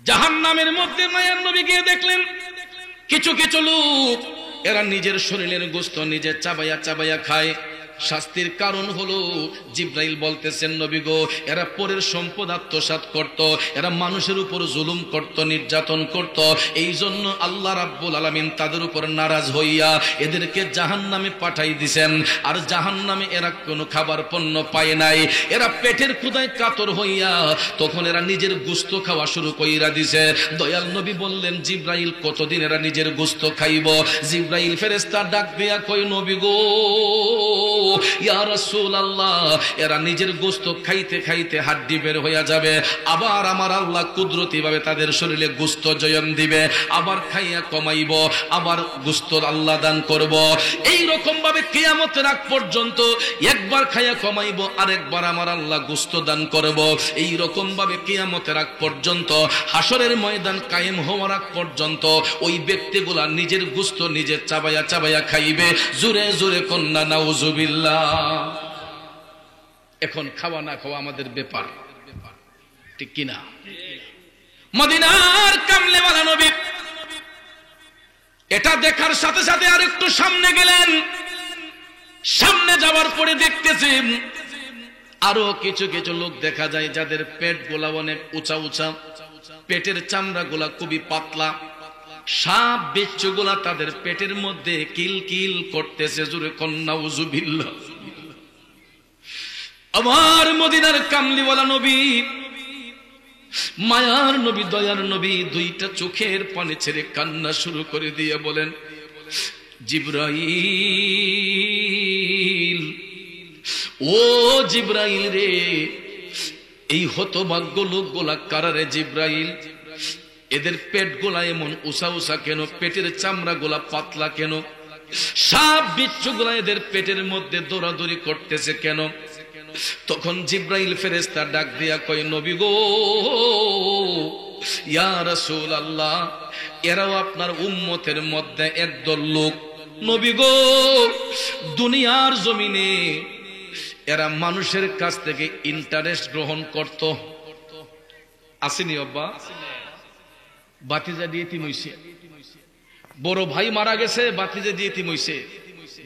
জাহান্নামের মধ্যে মায়ার নবী গিয়ে দেখলেন কিছু কিছু লোক এরা নিজের শরীরের গোশত নিজে চাবাইয়া চাবাইয়া খায়। শাস্তির কারণ হলো জিব্রাইল বলতেছেন, নবী গো, এরা পরের সম্পদ আত্মসাৎ করত, এরা মানুষের উপর জুলুম করত, নির্যাতন করত। এই জন্য আল্লাহ রাব্বুল আলামিন তাদের উপর নারাজ হইয়া এদেরকে জাহান্নামে পাঠাই দিছেন। আর জাহান্নামে এরা কোনো খাবার পণ্য পায় নাই, এরা পেটের ক্ষুধায় কাতর হইয়া তখন এরা নিজের গোশত খাওয়া শুরু কইরা দিছে। দয়াল নবী বললেন, জিব্রাইল, কতদিন এরা নিজের গোশত খাইব? জিব্রাইল ফেরেশতা ডাক দিয়া কই, নবী গো, ইয়া রাসূলুল্লাহ, এরা নিজের গোশত খাইতে খাইতে হাড্ডি বের হইয়া যাবে, আবার আমার আল্লাহ কুদরতি ভাবে তাদের শরীরে গোশত জয়ন দিবে, আবার খাইয়া কমাইব, আবার গোশত আল্লাহ দান করব। এই রকম ভাবে কিয়ামতের আগ পর্যন্ত একবার খাইয়া কমাইব, আরেকবার আমার আল্লাহ গোশত দান করব। এই রকম ভাবে কিয়ামতের আগ পর্যন্ত, হাসরের ময়দান কায়েম হওয়ার আগ পর্যন্ত ওই ব্যক্তিগুলা নিজের গোশত নিজে চাবাইয়া চাবাইয়া খাইবে। জোরে জোরে কন্যা নাউজুবিল্লাহ। এখন খাওয়া না খাওয়া আমাদের ব্যাপার, ঠিক কিনা? মদিনার কামলেওয়ালা নবী এটা দেখার সাথে সাথে আরেকটু সামনে গেলেন। সামনে যাওয়ার পরে দেখতেছেন আরো কিছু কিছু লোক দেখা যায় যাদের পেট গোলা অনেক উঁচা উঁচা, পেটের চামড়া গোলা খুবই পাতলা, সাপ বিচ্ছুগুলা তাদের পেটের মধ্যে কিল কিল করতেছে। জোরে কন্যা উযুবিল্লাহ। আমার মদিনার কামলিওয়ালা নবী, মায়ার নবী, দয়ার নবী দুইটা চোখের পানি ছেড়ে কান্না শুরু করে দিয়ে বলেন, জিব্রাইল, ও জিব্রাইল রে, এই হতভাগ্য লোকগুলা কারা রে জিব্রাইল? এদের পেট গোলা এমন উষা উষা কেন? পেটের চামড়া গোলা পাতলা কেন? সাপ বিচ্ছু গোলা এদের পেটের মধ্যে দৌড়াদৌড়ি করতেছে কেন? তখন জিব্রাইল ফেরেশতা ডাক দিয়া কয়, নবী গো, ইয়া রাসূলুল্লাহ, এরাও আপনার উম্মতের মধ্যে একদল লোক। নবী গো, দুনিয়ার জমিনে এরা মানুষের কাছ থেকে ইন্টারেস্ট গ্রহণ করত। আসেনি আব্বা? বাতিজা দিয়ে এতিম হইছে, বড় ভাই মারা গেছে, বাতিজা দিয়ে এতিম হইছে,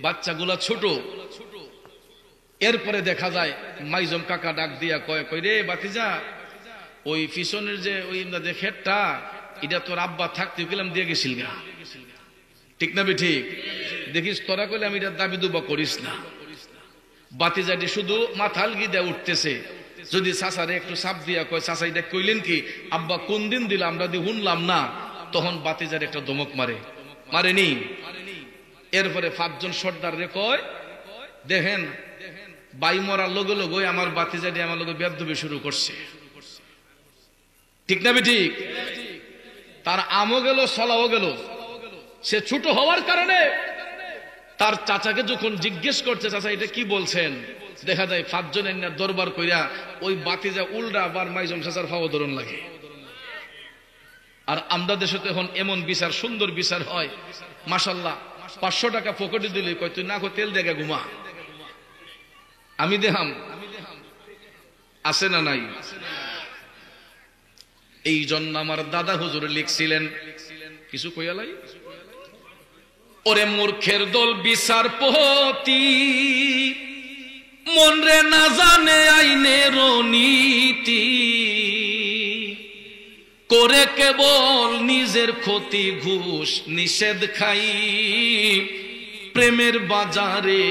বাচ্চাগুলা ছোট। এরপরে দেখা যায় মাইজম কাকা ডাক দিয়া কয়, কই রে বাতিজা, ওই পিছনের যে ওই খেতটা, এটা তোর আব্বা থাকতে গেলাম দিয়ে গেছিল না, ঠিক না? ঠিক দেখিস, তোরা কইলে আমি এটা দাবি দুবা করিস না। বাতিজাটি শুধু মাথাল গি দেয়া উঠতেছে। যদি চাচারে একটু চাপ দিয়া কয়, চাচা এটা কইলেন কি? আব্বা কোন দিন দিল, আমরা দিয়ে শুনলাম না, তখন বাতিজার একটা ধমক মারে, মারেনি? এরপরে 5 জন সর্দার রে কয়, দেখেন বাই মরার লগে লগে আমার বাতিজাটি আমার লগে বেদবি শুরু করছে, ঠিক না? ঠিক। তার আমও গেল, সলাও গেল। সে ছোট হওয়ার কারণে তার চাচাকে যখন জিজ্ঞেস করছে, চাচা এটা কি বলছেন, দেখা যায় 5 জনের দরবার কইরা ওই বাতিজা উল্টা আবার মাইজম চাচার ফাও ধরন লাগে। আর আমরা দেশে তো এখন এমন বিচার, সুন্দর বিচার হয়, মাশাআল্লাহ। 500 টাকা পকেটে দিলে কয়, তুই না কো তেল দেখে ঘুমা। আমি দেহাম, আছে না নাই? এই জন্য আমার দাদা হুজুর লিখছিলেন, কিছু কইয়ালাই, ওরে মূর্খের দল বিচারপতি, মন রে না জানে আইনের নীতি, করে কেবল নিজের ক্ষতি, ঘুষ নিষেধ খাই, প্রেমের বাজারে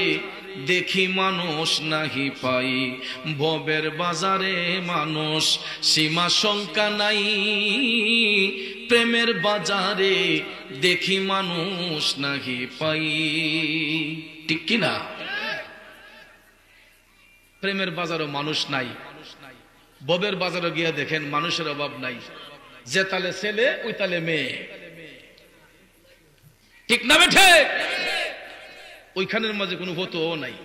দেখি মানুষ নাহি পাই, ভবের বাজারে মানুষ সীমা শঙ্কা নাই, প্রেমের বাজারে দেখি মানুষ নাহি পাই, ঠিক কিনা? প্রেমের বাজারও মানুষ নাই, ভবের বাজারও গিয়া দেখেন মানুষের অভাব নাই, যে তালে ছেলে ওই তালে মেয়ে, ঠিক না বেঠে? ওইখানের মাঝে কোনো হতো নাই।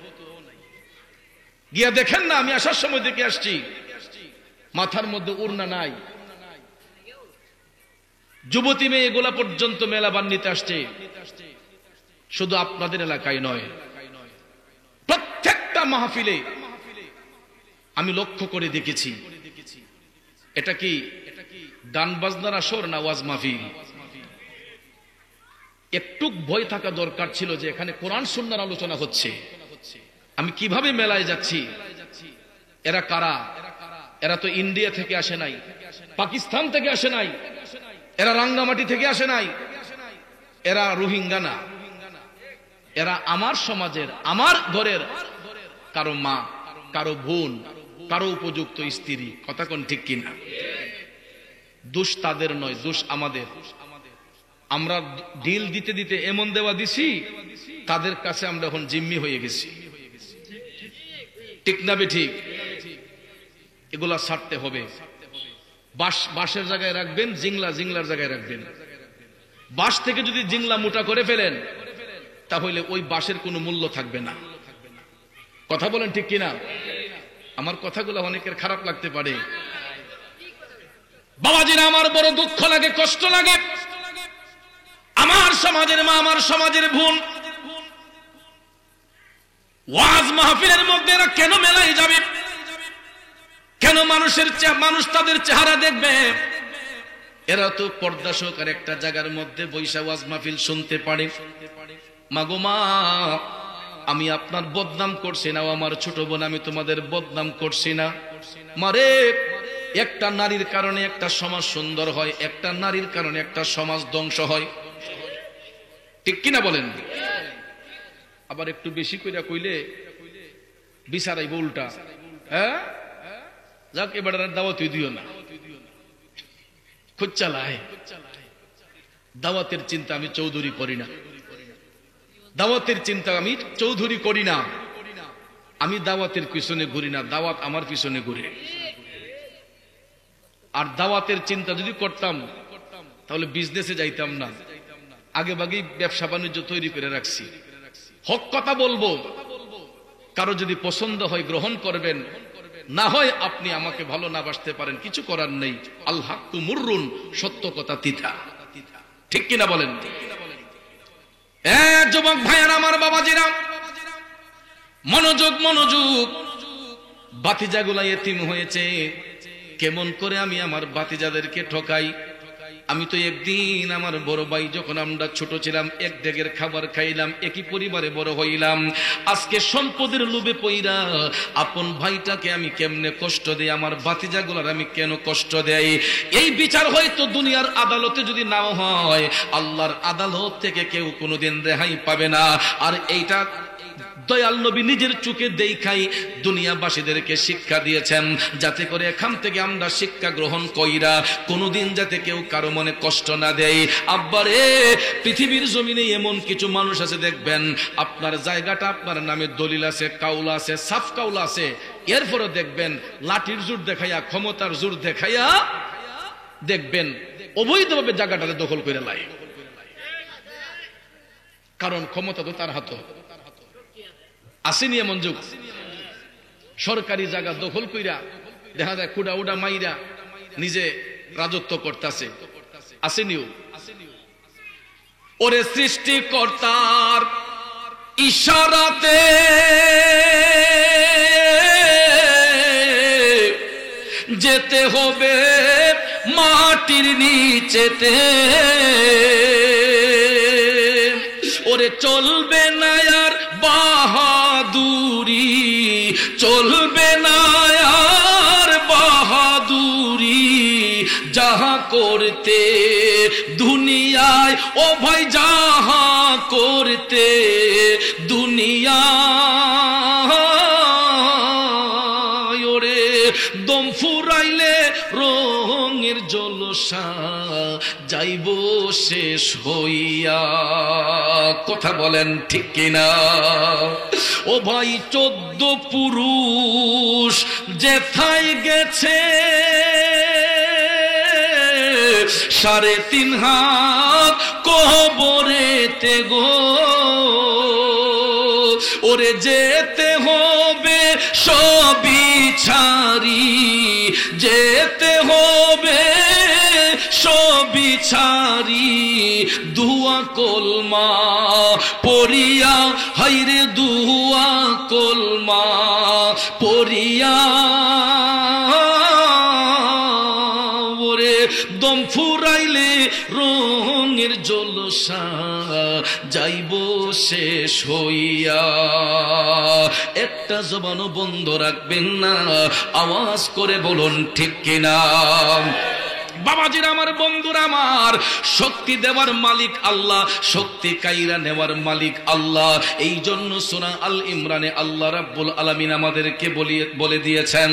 গিয়া দেখেন না, আমি আসার সময় দেখে আসছি, মাথার মধ্যে ওড়না নাই, যুবতী মেয়ে এগুলা পর্যন্ত মেলা বান্নিতে আসছে। শুধু আপনাদের এলাকায় নয়, প্রত্যেকটা মাহফিলে আমি লক্ষ্য করে দেখেছি। এটা কি গান বাজনার আসর না ওয়াজ মাহফিল? একটু ভয় থাকা দরকার ছিল যে এখানে কোরআন সুন্নাহর আলোচনা হচ্ছে, আমি কিভাবে মেলায় যাচ্ছি। এরা কারা? এরা তো ইন্ডিয়া থেকে আসে নাই, পাকিস্তান থেকে আসে নাই, এরা রাঙ্গামাটি থেকে আসে নাই, এরা রোহিঙ্গা না, এরা আমার সমাজের, আমার ঘরের কারো মা, কারো বোন, কারো উপযুক্ত স্ত্রী। কথা কোন ঠিক কিনা? দোষ তাদের নয়, দোষ আমাদের। আমরা ডিল দিতে দিতে এমন দেওয়া দিছি, তাদের কাছে আমরা এখন জিম্মি হয়ে গেছি। ঠিক না বেঠিক? এগুলা ছাড়তে হবে। বাঁশের জায়গায় রাখবেন, জিংলার জায়গায় রাখবেন। বাঁশ থেকে যদি জিংলা মোটা করে ফেলেন, তাহলে ওই বাঁশের কোনো মূল্য থাকবে না। কথা বলেন ঠিক কিনা? আমার কথাগুলো অনেকের খারাপ লাগতে পারে। বাবাজিরা, আমার বড় দুঃখ লাগে, কষ্ট লাগে। আমার সমাজের মা, আমার সমাজের বোন ওয়াজ মাহফিলের মধ্যে এরা কেন মেলায় যাবে? কেন মানুষ তাদের চেহারা দেখবে? এরা তো পর্দা সহকারে একটা জায়গার মধ্যে বৈশা ওয়াজ মাহফিল শুনতে পারে। মাগো মা, আমি আপনার বদনাম করছি না, আমার ছোট বোন, আমি তোমাদের বদনাম করছি না। মারে, একটা নারীর কারণে একটা সমাজ সুন্দর হয়, একটা নারীর কারণে একটা সমাজ ধ্বংস হয়। ঠিক কিনা বলেন? আবার একটু বেশি কইরা কইলে বিচারাইব উল্টা। হ্যাঁ, যাক, এবার দাওয়াত দিও না, খুব চালায়। দাওয়াতের চিন্তা আমি চৌধুরী করি না, দাওয়াতের চিন্তা আমি চৌধুরী করি না। আমি দাওয়াতের পিছনে ঘুরি না, দাওয়াত আমার পিছনে ঘুরে। আর দাওয়াতের চিন্তা যদি করতাম তাহলে বিজনেসে যাইতাম না, আগে ভাগেই ব্যবসা বাণিজ্য তৈরি করে রাখছি। হক কথা বলবো, কারো যদি পছন্দ হয় গ্রহণ করবেন, না হয় আপনি আমাকে ভালো না বাসতে পারেন, কিছু করার নেই। আল হাক্কু মুররুন, সত্য কথা তিতা। ঠিক কিনা বলেন? যুবক ভাইয়ের, আমার বাবাজিরা, মনোযোগ, মনোযোগ। বাতিজাগুলা এতিম হয়েছে, কেমন করে আমি আমার বাতিজাদেরকে ঠকাই। আমি তো একদিন আমার বড় ভাই যখন আমরা ছোট ছিলাম, এক ডেগের খাবার খাইলাম, একই পরিবারে বড় হইলাম। আজকে সম্পদের লোভে পইরা আপন ভাইটাকে আমি কেমনে কষ্ট দেই, আমার বাতিজাগুলার আমি কেন কষ্ট দেই? এই বিচার হয়তো দুনিয়ার আদালতে যদি নাও হয়, আল্লাহর আদালত থেকে কেউ কোনোদিন রেহাই পাবে না। আর এইটা দয়াল নবী নিজের চোখে দেখাই দুনিয়াবাসীদেরকে শিক্ষা দিয়েছেন, যাতে করে এখান থেকে আমরা শিক্ষা গ্রহণ কইরা কোনোদিন যাতে কেউ কারো মনে কষ্ট না দেয়। আব্বারে, পৃথিবীর জমিনে এমন কিছু মানুষ আছে, দেখবেন আপনার জায়গাটা আপনার নামে দলিল আছে, কাউলা আছে, সাফ কাউলা আছে, এরপরে দেখবেন লাঠির জোর দেখাইয়া, ক্ষমতার জোর দেখাইয়া দেখবেন অবৈধভাবে জায়গাটাকে দখল করে লাই। কারণ ক্ষমতা তো তার হাতে। আসেনি এমন যুগ? সরকারি জায়গা দখল কইরা দেখা যায় কুড়া উডা মাইরা নিজে রাজত্ব করতেছে। আসেনিও? ওরে সৃষ্টিকর্তার ইশারাতে যেতে হবে মাটির নিচেতে, ওরে চলবে না আর বাহাদুরি, চলবে না আর বাহাদুরি, যাহা করতে দুনিয়ায়, ও ভাই যাহা করতে দুনিয়ায়, ওরে দম ফুরাইলে রঙের জলসা যাইব শেষ হইয়া। কথা বলেন ঠিক কিনা? ও ভাই, 14 পুরুষ যেথায় গেছে, 3.5 হাত কবরেতে গো, ওরে যেতে হবে সবই ছাড়ি, যেতে হবে সবই ছাড়ি, দুয়া কলমা পড়িয়া, হাইরে দুয়া কলমা পড়িয়া, ওরে ফুরাইলে রঙের জলসা যাইব শেষ হইয়া। একটা জবানও বন্ধ রাখবেন না, আওয়াজ করে বলুন ঠিক কিনা। বাবাজিরা আমার, বন্ধুরা আমার, শক্তি দেওয়ার মালিক আল্লাহ, শক্তি কাইরা নেওয়ার মালিক আল্লাহ। এই জন্য সূরা আল ইমরানে আল্লাহ রাব্বুল আলামিন আমাদেরকে বলে দিয়েছেন,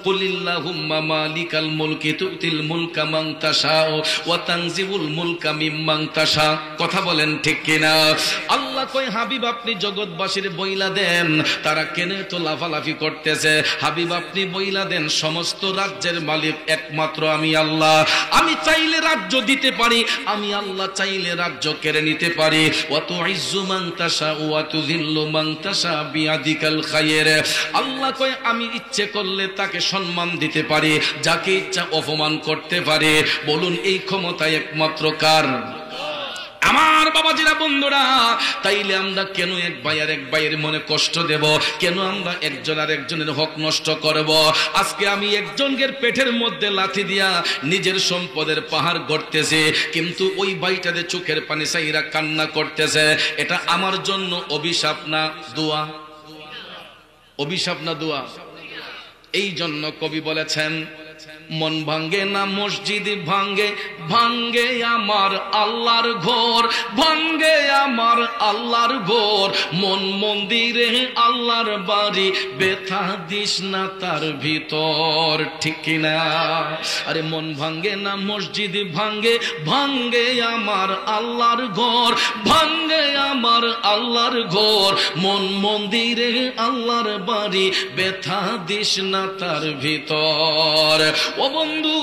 কুলিল্লাহুম্মা মালিকাল মুলকি তুতিল মুলকা মান তাশাউ ওয়া তানজিবুল মুলকা মিম্মান তাশা। কথা বলেন ঠিক কিনা। আল্লাহ কয়, হাবিব আপনি জগৎবাসীর বইলা দেন, তারা কেনে তো লাফালাফি করতেছে, হাবিব আপনি বইলা দেন সমস্ত রাজ্যের মালিক একমাত্র আমি আল্লাহ। আমি চাইলে রাজ্য দিতে পারি, আমি আল্লাহ চাইলে রাজ্য কেড়ে নিতে পারি। ওয়া তুইজ্জু মান তাশা ওয়া তুযিল্লু মান তাশা বিয়াদিকাল খায়র। আল্লাহ কয়, আমি ইচ্ছে করলে তাকে সম্মান দিতে পারি, যাকে ইচ্ছা অপমান করতে পারে। বলুন এই ক্ষমতা একমাত্র কার? আমার বাবাজিরা, বন্ধুরা, তাইলে আমরা কেন এক ভাই আর এক ভাইয়ের মনে কষ্ট দেব? কেন আমরা একজন আর একজনের হক নষ্ট করব? আজকে আমি একজনের পেটের মধ্যে লাথি দিয়া নিজের সম্পদের পাহাড় গড়তেছে, কিন্তু ওই ভাইটাদের চোখের পানি চাইরা কান্না করতেছে। এটা আমার জন্য অভিশাপ না দোয়া? অভিশাপ না দোয়া? এই জন্য কবি বলেছেন, মন ভাঙ্গে না মসজিদ ভাঙ্গে, ভাঙ্গে আমার আল্লাহর ঘর, ভাঙ্গে আমার আল্লাহর ঘর। মন মন্দিরে আল্লাহর বাড়ি, ব্যথা দিস না তার ভিতর। ঠিক কিনা? আরে মন ভাঙ্গে না মসজিদ ভাঙ্গে, ভাঙ্গে আমার আল্লাহর ঘর, ভাঙ্গে আমার আল্লাহর ঘর। মন মন্দিরে আল্লাহর বাড়ি, ব্যথা দিস না তার ভিতর। ও বন্ধু,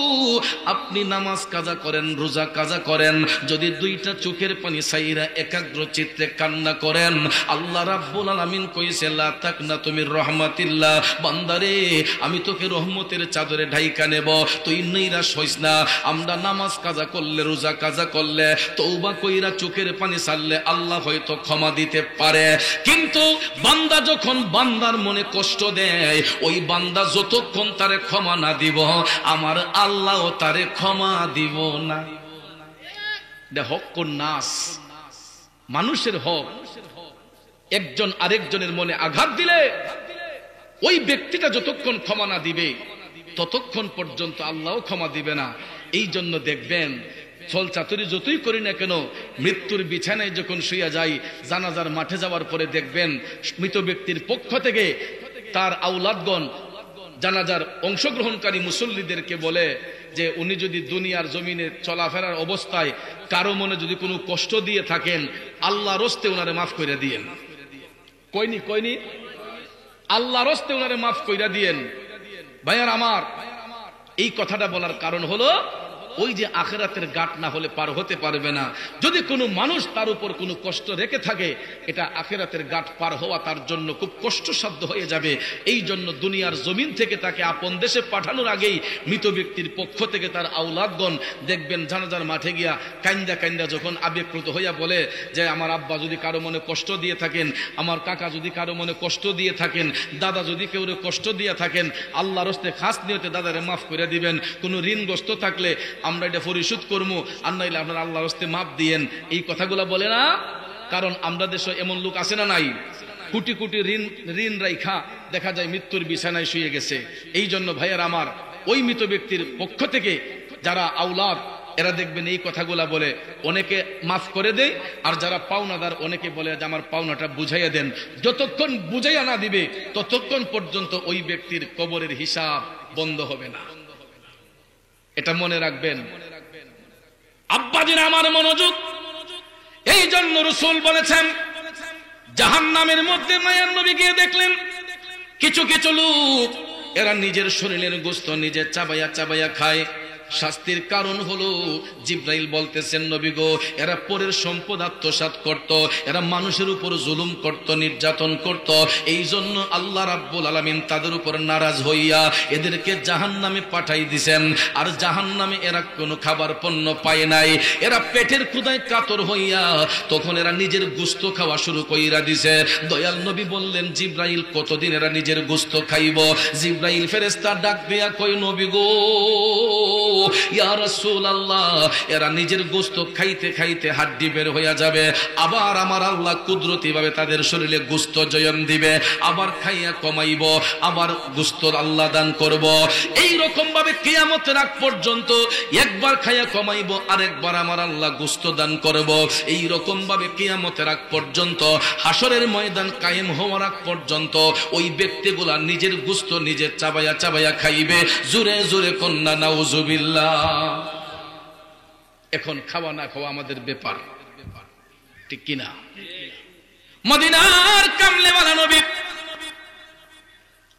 আপনি নামাজ কাজা করেন, রোজা কাজা করেন, যদি দুইটা চোখের পানি সাইরা একাগ্র চিত্তে কান্না করেন, আল্লাহ রাব্বুল আলামিন কইছে, লা তাকনাতু মির রাহমাতিল্লাহ, বান্দারে আমি তোকে রহমতের চাদরে ঢাইকা নেব, তুই নিরাশ হইস না। আমরা নামাজ কাজা করলে, রোজা কাজা করলে, তওবা কইরা চোখের পানি ছাড়লে আল্লাহ হয়তো ক্ষমা দিতে পারে। কিন্তু বান্দা যখন বান্দার মনে কষ্ট দেয়, ওই বান্দা যতক্ষণ তারে ক্ষমা না দিব, আমার আল্লাহ তারে ক্ষমা দিব না। হক নাস, মানুষের হক। একজন আরেকজনের মনে আঘাত দিলে ওই ব্যক্তিটা যতক্ষণ ক্ষমা না দিবে, ততক্ষণ পর্যন্ত আল্লাহ ক্ষমা দিবে না। এই জন্য দেখবেন, ছল চাতুরি যতই করি না কেন, মৃত্যুর বিছানায় যখন শুইয়া যাই, জানাজার মাঠে যাওয়ার পরে দেখবেন মৃত ব্যক্তির পক্ষ থেকে তার আওলাদগণ জানাজার অংশগ্রহণকারী মুসল্লিদেরকে বলে যে উনি যদি দুনিয়ার জমিনে চলাফেরার অবস্থায় কারো মনে যদি কোনো কষ্ট দিয়ে থাকেন, আল্লাহর হস্তে ওনারে মাফ কইরা দিয়েন। কইনি আল্লাহর হস্তে ওনারে মাফ কইরা দিয়েন। ভাইয়ার আমার, এই কথাটা বলার কারণ হলো, ওই যে আখিরাতের গাট না হলে পার হতে পারবে না। যদি কোনো মানুষ তার উপর কোনো কষ্ট রেখে থাকে, এটা আখিরাতের গাট পার হওয়া তার জন্য খুব কষ্টসাধ্য হয়ে যাবে। এই জন্য দুনিয়ার জমিন থেকে তাকে আপন দেশে পাঠানোর আগেই মৃত ব্যক্তির পক্ষ থেকে তার আওলাদগণ দেখবেন জানাজার মাঠে গিয়া কাইন্দা কাইন্দা যখন আবেগপ্রত হইয়া বলে যে আমার আব্বা যদি কারো মনে কষ্ট দিয়ে থাকেন, আমার কাকা যদি কারো মনে কষ্ট দিয়ে থাকেন, দাদা যদি কেউ কষ্ট দিয়ে থাকেন, আল্লাহর হস্তে খাস নিয়তে দাদারে মাফ করে দিবেন। কোনো ঋণগ্রস্ত থাকলে আমরা এটা পরিশোধ করবো, আর নাইলে আপনার আল্লাহর হস্তে মাপ দিয়েন। এই কথাগুলা বলে না, কারণ আমরা দেশে এমন লোক আছে না নাই, কোটি কোটি ঋণ রাইখা দেখা যায় মৃত্যুর বিছানায় শুয়ে গেছে। এই জন্য ভাইয়ার আমার, ওই মৃত ব্যক্তির পক্ষ থেকে যারা আওলাদ, এরা দেখবেন এই কথাগুলা বলে, অনেকে মাফ করে দেয়, আর যারা পাওনাদার অনেকে বলে যে আমার পাওনাটা বুঝাইয়া দেন। যতক্ষণ বুঝাইয়া না দিবে, ততক্ষণ পর্যন্ত ওই ব্যক্তির কবরের হিসাব বন্ধ হবে না। এটা মনে রাখবেন। আব্বাজির আমার মনোযোগ। এই জন্য রাসূল বলেছেন, জাহান্নামের মধ্যে মায়ার নবী গিয়ে দেখলেন কিছু কিছু লোক, এরা নিজের শরীরের গোশত নিজে চাবাইয়া চাবাইয়া খায়। শাস্তির কারণ হলো, জিবরাইল বলতেছেন, নবী গো, এরা পরের সম্পদ আত্মসাৎ করত, এরা মানুষের উপর জুলুম করত, নির্যাতন করত। এই জন্য আল্লাহ রাব্বুল আলামিন তাদের উপর নারাজ হইয়া এদেরকে জাহান্নামে পাঠাই দিছেন। আর জাহান্নামে এরা কোনো খাবার পণ্য পায় নাই, এরা পেটের ক্ষুধায় কাতর হইয়া তখন এরা নিজের গোশত খাওয়া শুরু কইরা দিছে। দয়াল নবী বললেন, জিবরাইল, কতদিন এরা নিজের গোশত খাইব? জিবরাইল ফেরেশতা ডাক দিয়া কই, নবী গো, ইয়া রাসূলুল্লাহ, এরা নিজের গোশত খাইতে খাইতে হাড্ডি বের হয়ে যাবে, আবার আমার আল্লাহ কুদরতি ভাবে তাদের শরীরে গোশত জয়ন দিবে, আবার খাইয়া কমাইব, আবার গোশত আল্লাহ দান করব। এই রকম ভাবে কিয়ামতের আগ পর্যন্ত একবার খাইয়া কমাইব, আরেকবার আমার আল্লাহ গোশত দান করব। এই রকম ভাবে কিয়ামতের আগ পর্যন্ত, হাসরের ময়দান কায়েম হওয়ার আগ পর্যন্ত ওই ব্যক্তিগুলা নিজের গোশত নিজে চাবায়া চাবায়া খাইবে। জোরে জোরে কন্যা নাউজুবিল্লাহ। এখন খাওয়া না খাওয়া আমাদের ব্যাপার, ঠিক কিনা? মদিনার কামলেওয়ালা নবী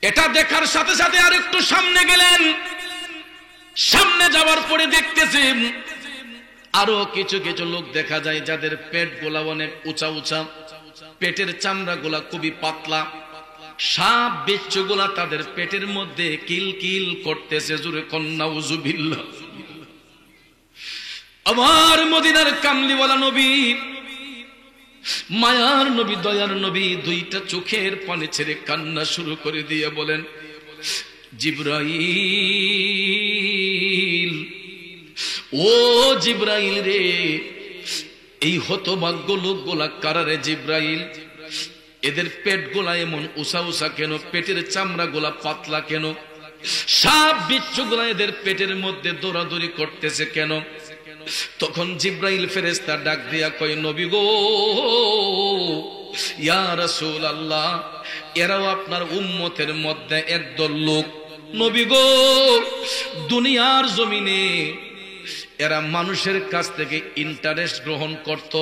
এটা দেখার সাথে সাথে আর একটু সামনে গেলেন। সামনে যাওয়ার পরে দেখতেছেন আরো কিছু কিছু লোক দেখা যায় যাদের পেট গোলা অনেক উঁচা উঁচা, পেটের চামড়া গোলা খুবই পাতলা, সাপ বিচ্ছু গোলা তাদের পেটের মধ্যে কিল কিল করতেছে। জোরে কন্যা উজুবিল্লাহ। আমার মদিনার কামলিওয়ালা নবী, মায়ার নবী, দয়ার নবী দুইটা চোখের পানি ছেড়ে কান্না শুরু করে দিয়ে বলেন, জিবরাইল, ও জিবরাইল রে, এই হতভাগ্য লোকগুলা কারারে জিবরাইল? এদের পেট গোলা এমন উষা উষা কেন? পেটের চামড়া গোলা পাতলা কেন? সাপ বিচ্ছু গোলা এদের পেটের মধ্যে দৌড়াদৌড়ি করতেছে কেন? তখন জিবরাইল ফেরেশতা ডাক দিয়া কয়, নবী গো, ইয়া রাসূলুল্লাহ, এরাও আপনার উম্মতের মধ্যে একদল লোক। নবী গো, দুনিয়ার জমিনে এরা মানুষের কাছ থেকে ইন্টারেস্ট গ্রহণ করত,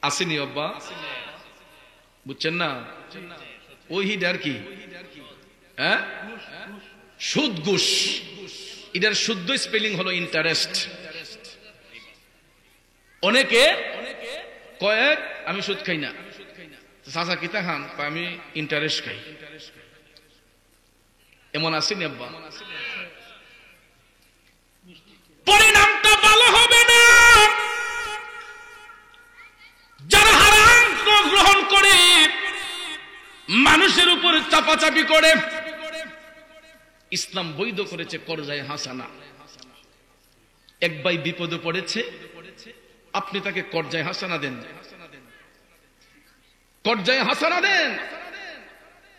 আসেনি আব্বা? বুঝছেন না? ওই আর কি, হ্যাঁ, সুদ ঘুষ। এটার শুদ্ধ স্পেলিং হলো ইন্টারেস্ট। অনেকে কয়েক আমি সুদ খাই না, চাচা কিতা খান, আমি ইন্টারেস্ট খাই। এমন আসেনি আব্বা? পরিণামটা ভালো হবে না। যারা হারাম গ্রহণ করে, মানুষের উপর চাপাচাপি করে, ইসলাম বৈধ করেছে করজায়ে হাসানা। এক ভাই বিপদে পড়েছে, আপনি তাকে করজায়ে হাসানা দেন, করজায়ে হাসানা দেন,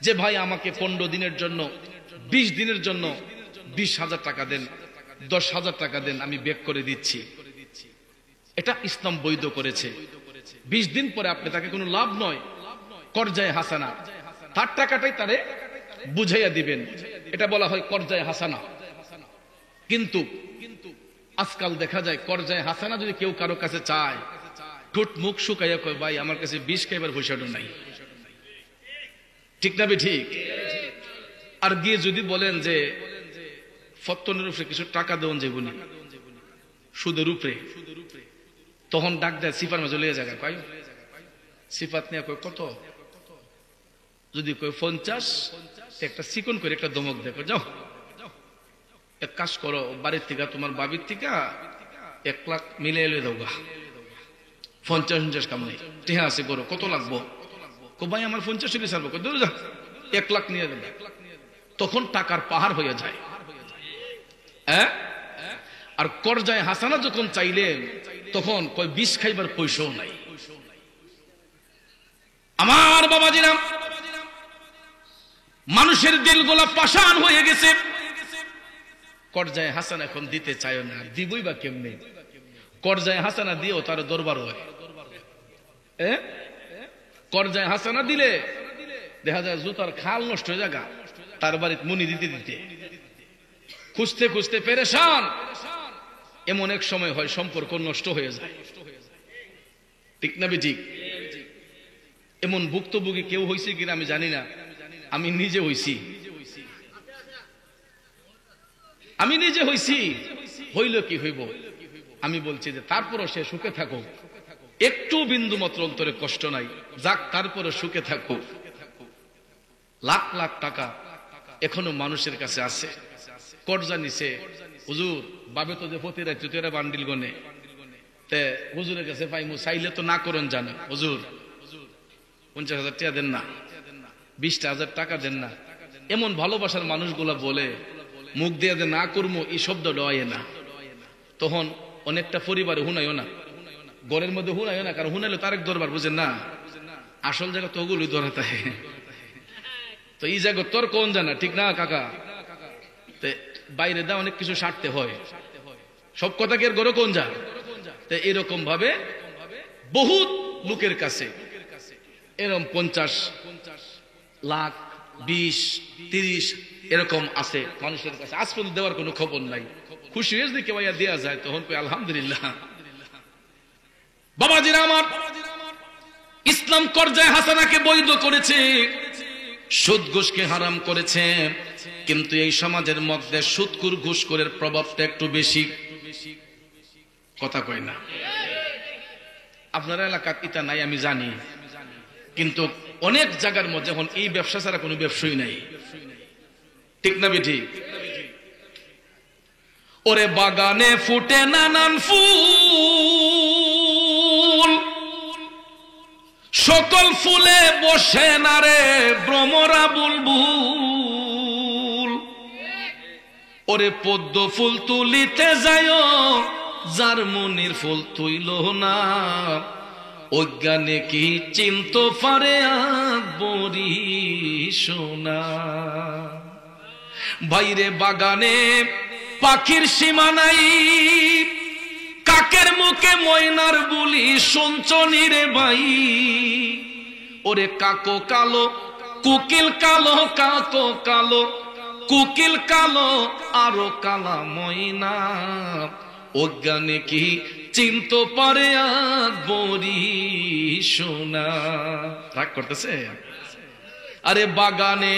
যে ভাই আমাকে 15 দিনের জন্য, 20 দিনের জন্য 20,000 টাকা দেন, 10,000 টাকা দেন, আমি ব্যাক করে দিচ্ছি। এটা ইসলাম বৈধ করেছে। 20 দিন পরে আপনি তাকে কোনো লাভ নয়, করজায়ে হাসানা, তার টাকাটাই তারে বুঝাইয়া দিবেন, এটা বলা হয় করজায়ে হাসানা। কিন্তু আজকাল দেখা যায় করজায়ে হাসানা যদি কেউ কারো কাছে চায়, ঠোঁট মুখ শুকাইয়া কয়, ভাই আমার কাছে 20 খাইবার পয়সাটা নাই, ঠিক না বে ঠিক? আর গিয়ে যদি বলেন যে ফত্তনের উপরে কিছু টাকা দেওয়া যাইব না, সুদের উপরে, তখন ডাক দেয় সিফার মাঝে লইয়া জায়গা কয়, সিফাত নিয়ে কয় কত? যদি কয় 50, একটা চিকন করে একটা দমক দেখো, যাও এক কাজ করো, বাড়ির থেকে তোমার বাবির থেকে 1 লাখ মিলিয়ে লয়ে দাও গা, 50 কাম নেই, ঠিক আছে করো, কত লাগবো? ভাই আমার 50 চল্লিশ আসবো, 1 লাখ নিয়ে দেবে। তখন টাকার পাহাড় হয়ে যায়। আর করজায়ে হাসানা যখন চাইলেন, তখন কয় 20 খাইবার পয়সাও নাই। আমার বাবাজিরা, মানুষের দিলগুলা পাষাণ হয়ে গেছে। করজায়ে হাসানা এখন দিতে চায় না, দিবই বা কেমনে? করজায়ে হাসানা দিয়েও তার দরবার হয়। করজায়ে হাসানা দিলে দেখা যায় জুতার খাল নষ্ট হয়ে যাগা, তার বাড়িতে মুনি দিতে দিতে খুঁজতে খুঁজতে পেরেশান। এমন এক সময় হয় সম্পর্ক নষ্ট হয়ে যায়, ঠিক না ঠিক? এমন ভুক্তভোগী কেউ হয়েছে কিনা আমি জানি না, আমি নিজে হইছি, আমি নিজে হইছি। হইল কি হইব, আমি বলছি যে তারপরও সে সুখে থাকো, একটু বিন্দু মাত্র অন্তরে কষ্ট নাই, যাক তারপরে সুখে থাকো। লাখ লাখ টাকা এখনো মানুষের কাছে আছে, কর্জা নিছে। হুজুর বাবে তো যে প্রতি রাত্রি তো এরা বান্ডিল গনে, তে হুজুরের কাছে পাইমু, চাইলে তো না করুন জানো, হুজুর 50,000 টাকা দেন না, 20,000 টাকা দেন না। এমন ভালোবাসার মানুষগুলা বলে, মুখ দিয়ে যে না করবো এই শব্দ ডয় না। তখন অনেকটা পরিবারে হুনাইও না, ঘরের মধ্যে হুনাইও না, কারণ হুনাইলে তারেক দরবার বুঝেন না, আসল জায়গা তো ওগুলোই ধরাতে। তো এই জায়গা তোর কোন জানা ঠিক না কাকা, বাইরে দা অনেক কিছু সারতে হয়, সব কথা কি এর গড়ে কোন যা। তো এরকম ভাবে বহুত লোকের কাছে এরকম 50 লাখ 20 30 এরকম আছে মানুষের কাছে, আজ পর্যন্ত দেওয়ার কোনো খবর নাই। খুশি হয়ে যদি কেউ দেওয়া যায় তখন কই আলহামদুলিল্লাহ। বাবাজিরা আমার, ইসলাম কর্জায় হাসানাকে বৈধ করেছে, সুদ ঘুষকে হারাম করেছে, কিন্তু এই সমাজের মধ্যে সুদকুর ঘুষখোরের প্রভাবটা একটু বেশি। কথা কয় না? আপনার এলাকার ইটা নাই আমি জানি, কিন্তু অনেক জায়গার মধ্যে এখন এই ব্যবসা ছাড়া কোনো ব্যবসায়ী নাই, ঠিক না বেঠি? ওরে বাগানে ফুটে নানান ফুল, সকল ফুলে বসে না রে ভ্রমরা বুলবুল। ওরে পদ্ম ফুল তুলিতে যায় যার মনির ফুল তুইল না, অজ্ঞানে কি চিনতে পারে আকবরী সোনা। বাইরে বাগানে পাখির সীমা নাই, কাকের মুখে ময়নার বুলি শুনছনি রে ভাই। ওরে কাকো কালো কুকিল কালো, কাকো কালো কুকিল কালো, আরো কালা ময়না, অজ্ঞানে কি চিনতে পারে আকবরী সোনা। রাগ করতেছে? আরে বাগানে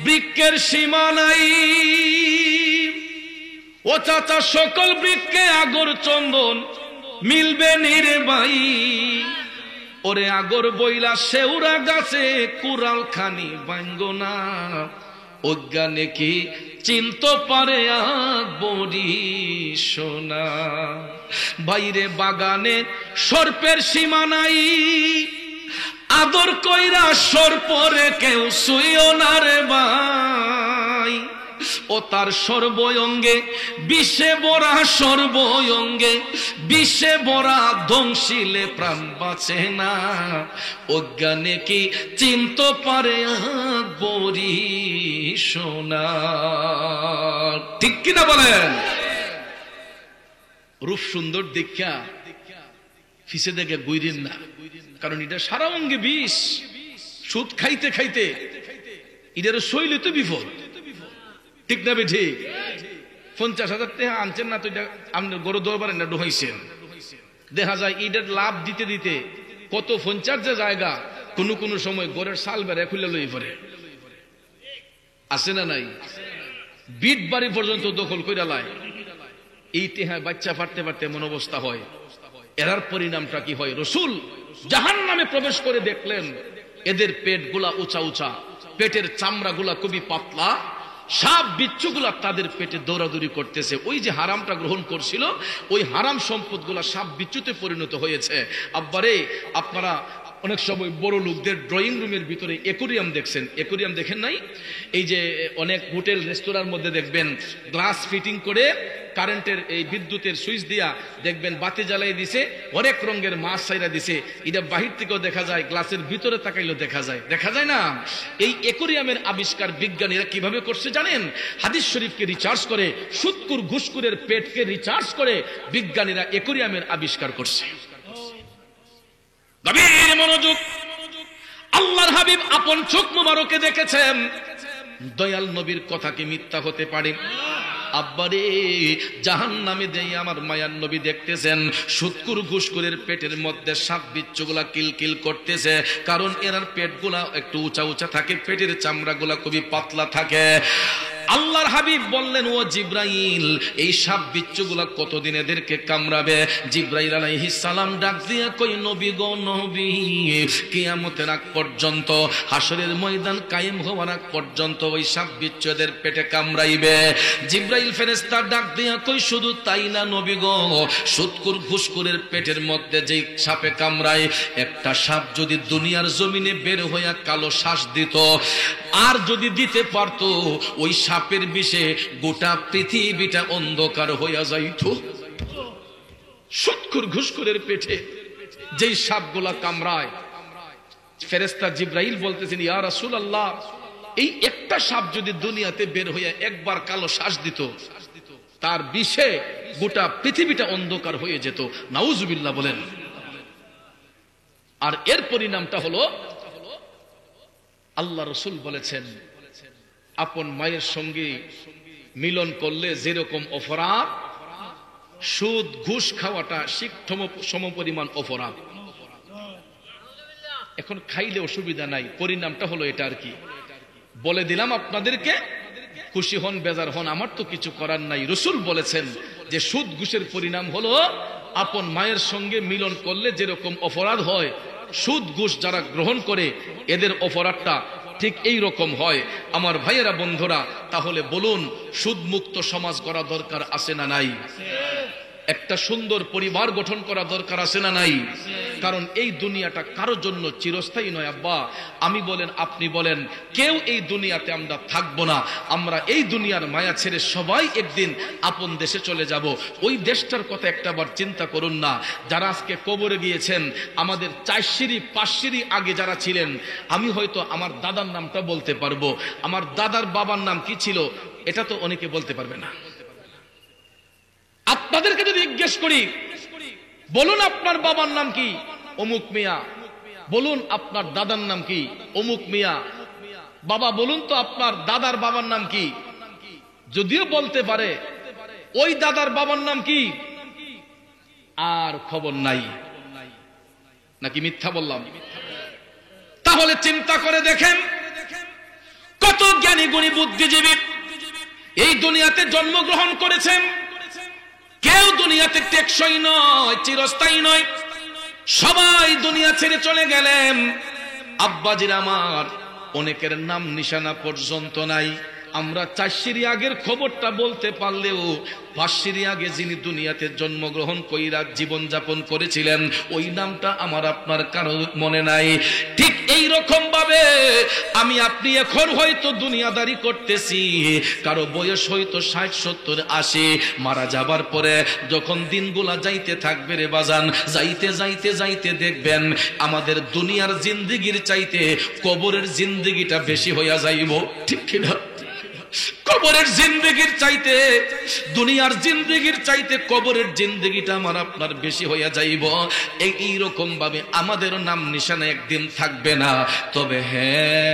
বৃক্ষের সীমা নাই, ও চাচা সকল বৃক্ষে আগর চন্দন মিলবে নিরে ভাই। ওরে আগর বইলা শেউরা গাছে কুড়াল খানি ভাঙ্গো না, অজ্ঞানে কি চিনতে পারে আকবরী সোনা। বাইরে বাগানে সর্পের সীমা নাই, আদর কইরা সর্পরে কেউ শুইও না রে ভাই। ও তার সর্বঙ্গে বিষে ভরা, সর্বঙ্গে বিষে ভরা, ধ্বংসিলে প্রাণ বাঁচে না, অজ্ঞানে কি চিনতে পারে আকবরী সোনা। ঠিক কিনা বলেন? রূপ সুন্দর দীক্ষা ফিসে দেখে গুইরেন না, কারণ এটা সারা অঙ্গে বিষ। সুদ খাইতে খাইতে এটার শৈলে তো বিপদ, ঠিক না? ঠিক 50,000 টাকা আনছেন না তো এটা আপনার গরু দরবারে না ঢুকাইছেন, দেখা যায় এটার লাভ দিতে দিতে কত 50 যে জায়গা কোন কোন সময় গড়ের সাল বেড়ে খুলে লই পড়ে, আছে না নাই? বিট বাড়ি পর্যন্ত দখল কইরা লাই। এই টেহায় বাচ্চা ফাটতে ফাটতে এমন অবস্থা হয়। এরার পরিণামটা কি হয়? রসুল জাহান্নামে প্রবেশ করে দেখলেন এদের পেট গুলা উঁচা উঁচা, পেটের চামড়া গুলা খুবই পাতলা, সাপ বিচ্ছুগুলা তাদের পেটে দৌড়াদৌড়ি করতেছে। ওই যে হারামটা গ্রহণ করছিল, ওই হারাম সম্পদ গুলা সাপ বিচ্ছুতে পরিণত হয়েছে। আব্বারে, আপনারা অনেক সময় বড় লোকদের ড্রয়িং রুমের ভিতরে অ্যাকোরিয়াম দেখছেন, অ্যাকোরিয়াম দেখেন নাই? এই যে অনেক হোটেল রেস্তোরাঁর মধ্যে দেখবেন গ্লাস ফিটিং করে কারেন্টের এই বিদ্যুতের সুইচ দিয়া দেখবেন বাতি জ্বালাই দিছে, অনেক রঙের মাছ ছাইরা দিছে। এটা বাহির থেকেও দেখা যায়, গ্লাসের ভিতরে তাকাইলেও দেখা যায়, দেখা যায় না? এই অ্যাকোরিয়ামের আবিষ্কার বিজ্ঞানীরা কিভাবে করছে জানেন? হাদিস শরীফকে রিচার্জ করে, সুদকুর ঘুষখোরের পেটকে রিচার্জ করে বিজ্ঞানীরা অ্যাকোরিয়ামের আবিষ্কার করছে। গভীর মনোযোগ। আল্লাহর হাবিব আপন চোখ মুবারকে দেখেছেন। দয়াল নবীর কথা কি মিথ্যা হতে পারে? আব্বারে, জাহান্নামে দেই আমার মায়ার নবী দেখতেছেন সুদকুর ঘুষখোরের পেটের মধ্যে সাপ বিচ্ছুগুলা কিলকিল করতেছে, কারণ এরার পেটগুলা একটু উঁচা উঁচা থাকে, পেটের চামড়াগুলা খুবই পাতলা থাকে। আল্লাহর হাবিব বললেন, ও জিব্রাইল, এই সাপ বিচ্ছুগুলা কতদিন এদেরকে কামড়াবে? জিব্রাইল আলাইহিস সালাম ডাক দিয়া কই, নবী গো নবী, কিয়ামতের আগ পর্যন্ত, হাসরের ময়দান কায়েম হওয়ার আগ পর্যন্ত ওই সাপ বিচ্ছু এদের পেটে কামড়াইবে। জিব্রাইল ফেরেশতা ডাক দিয়া কই, শুধু তাই না নবী গো, সুদকুর ঘুষখোরের পেটের মধ্যে যেই সাপে কামড়ায়, একটা সাপ যদি দুনিয়ার জমিনে বের হইয়া কালো শ্বাস দিত, আর যদি দিতে পারতো, ওই সাপ সাপের বিষে গোটা পৃথিবীটা অন্ধকার হইয়া যাইত। সুদখোর ঘুষখোরের পেটে যেই সাপগুলা কামড়ায়, ফেরেশতা জিবরাইল বলতেছেন, ইয়া রাসূলুল্লাহ, এই একটা সাপ যদি দুনিয়াতে বের হইয়া একবার কালো শ্বাস দিত, তার বিষে গোটা পৃথিবীটা অন্ধকার হয়ে যেত। নাউজুবিল্লাহ বলেন। আর এর পরিণামটা হলো, আল্লাহ রাসূল বলেছেন, আপন মায়ের সঙ্গে মিলন করলে যেরকম অপরাধ, সুদ ঘুষ খাওয়াটা সমপরিমাণ অপরাধ। এখন খাইলে অসুবিধা নাই, পরিণামটা হলো এটা আর কি। বলে দিলাম আপনাদেরকে, খুশি হন বেজার হন, আমার তো কিছু করার নাই। রাসূল বলেছেন যে সুদ ঘুষের পরিণাম হলো আপন মায়ের সঙ্গে মিলন করলে যেরকম অপরাধ হয়, সুদ ঘুষ যারা গ্রহণ করে এদের অপরাধটা ঠিক এই রকম হয়। আমার ভাইয়েরা, বন্ধুরা, তাহলে বলুন, সুদ মুক্ত সমাজ করা দরকার আছে না নাই? একটা সুন্দর পরিবার গঠন করা দরকার আছে না নাই? কারণ এই দুনিয়াটা কারোর জন্য চিরস্থায়ী নয় আব্বা। আমি বলেন, আপনি বলেন, কেউ এই দুনিয়াতে আমরা থাকবো না। আমরা এই দুনিয়ার মায়া ছেড়ে সবাই একদিন আপন দেশে চলে যাব। ওই দেশটার কথা একটাবার চিন্তা করুন না। যারা আজকে কবরে গিয়েছেন, আমাদের 4 সিঁড়ি 5 সিঁড়ি আগে যারা ছিলেন, আমি হয়তো আমার দাদার নামটা বলতে পারবো, আমার দাদার বাবার নাম কি ছিল এটা তো অনেকে বলতে পারবে না। আপনাদেরকে যদি জিজ্ঞেস করি, বলুন আপনার বাবার নাম কি? অমুক মিয়া। বলুন আপনার দাদার নাম কি? অমুক মিয়া। বাবা বলুন তো আপনার দাদার বাবার নাম কি? যদিও বলতে পারে, ওই দাদার বাবার নাম কি? আর খবর নাই। নাকি মিথ্যা বললাম? তাহলে চিন্তা করে দেখেন, কত জ্ঞানী গুণী বুদ্ধিজীবী এই দুনিয়াতে জন্মগ্রহণ করেছেন। কেউ দুনিয়াতে টেকসই নয়, চিরস্থায়ী নয়, সবাই দুনিয়া ছেড়ে চলে গেলেন। আব্বাজির আমার অনেকের নাম নিশানা পর্যন্ত নাই। আমরা 4 সিঁড়ি আগের খবরটা বলতে পারলেও 5 সিঁড়ি আগে যিনি দুনিয়াতে জন্মগ্রহণ কইরা জীবন যাপন করেছিলেন, ওই নামটা আমার আপনার কারো মনে নাই। ঠিক এই রকম ভাবে আমি আপনি এখন হয়তো দুনিয়াদারি করতেছি, কারো বয়স হয়তো 60, 70, 80, মারা যাবার পরে যখন দিনগুলা যাইতে থাকবে রে বাজান, যাইতে যাইতে যাইতে দেখবেন আমাদের দুনিয়ার জিন্দেগির চাইতে কবরের জিন্দেগিটা বেশি হইয়া যাইব। ঠিক কিনা? কবরের জিন্দেগির চাইতে, দুনিয়ার জিন্দেগির চাইতে কবরের জিন্দেগিটা আমার আপনার বেশি হইয়া যাইব। এইরকম ভাবে আমাদের নাম নিশানা একদিন থাকবে না। তবে হ্যাঁ,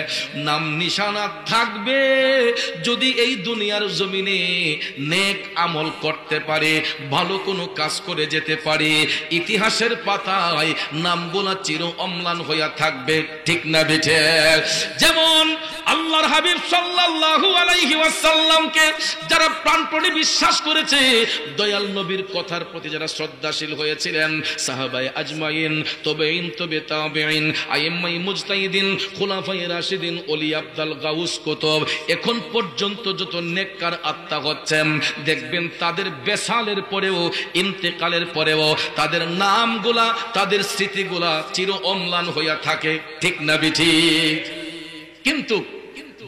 নাম নিশানা থাকবে যদি এই দুনিয়ার জমিনে নেক আমল করতে পারে, ভালো কোনো কাজ করে যেতে পারে। ইতিহাসের পাতায় নামগুলা চির অম্লান হইয়া থাকবে। ঠিক না বেঠে? যেমন আল্লাহর হাবিব সাল্লাল্লাহু আলাইহি ওয়াসাল্লামকে যারা প্রাণপণে বিশ্বাস করেছে, দয়াল নবীর কথার প্রতি যারা শ্রদ্ধাশীল হয়েছিলেন, সাহাবায়ে আজমাইন, তাবেঈন, তবে তাবেঈন, আইম্মায়ে মুজতাহিদিন, খুলাফায়ে রাশিদিন, ওলি আব্দাল, গাউস, কুতুব, এখন পর্যন্ত যত নেককার আত্মা হচ্ছেন, দেখবেন তাদের বেসালের পরেও, ইন্তেকালের পরেও তাদের নামগুলা, তাদের স্মৃতিগুলা চির অম্লান হইয়া থাকে। ঠিক না ঠিক? কিন্তু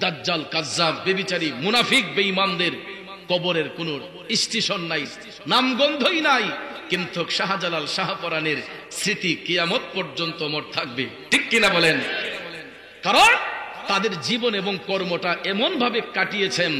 দাজ্জাল, কাজ্জাব, বেবিচারী, মুনাফিক, বেঈমানদের কবরের কোন স্টেশন নাই, নামগন্ধই নাই, কিন্তু শাহজালাল, শাহপরানের স্মৃতি কিয়ামত পর্যন্ত অমর থাকবে। ঠিক কিনা বলেন? কারণ তাদের জীবন এবং কর্মটা এমন ভাবে কাটিয়েছেন,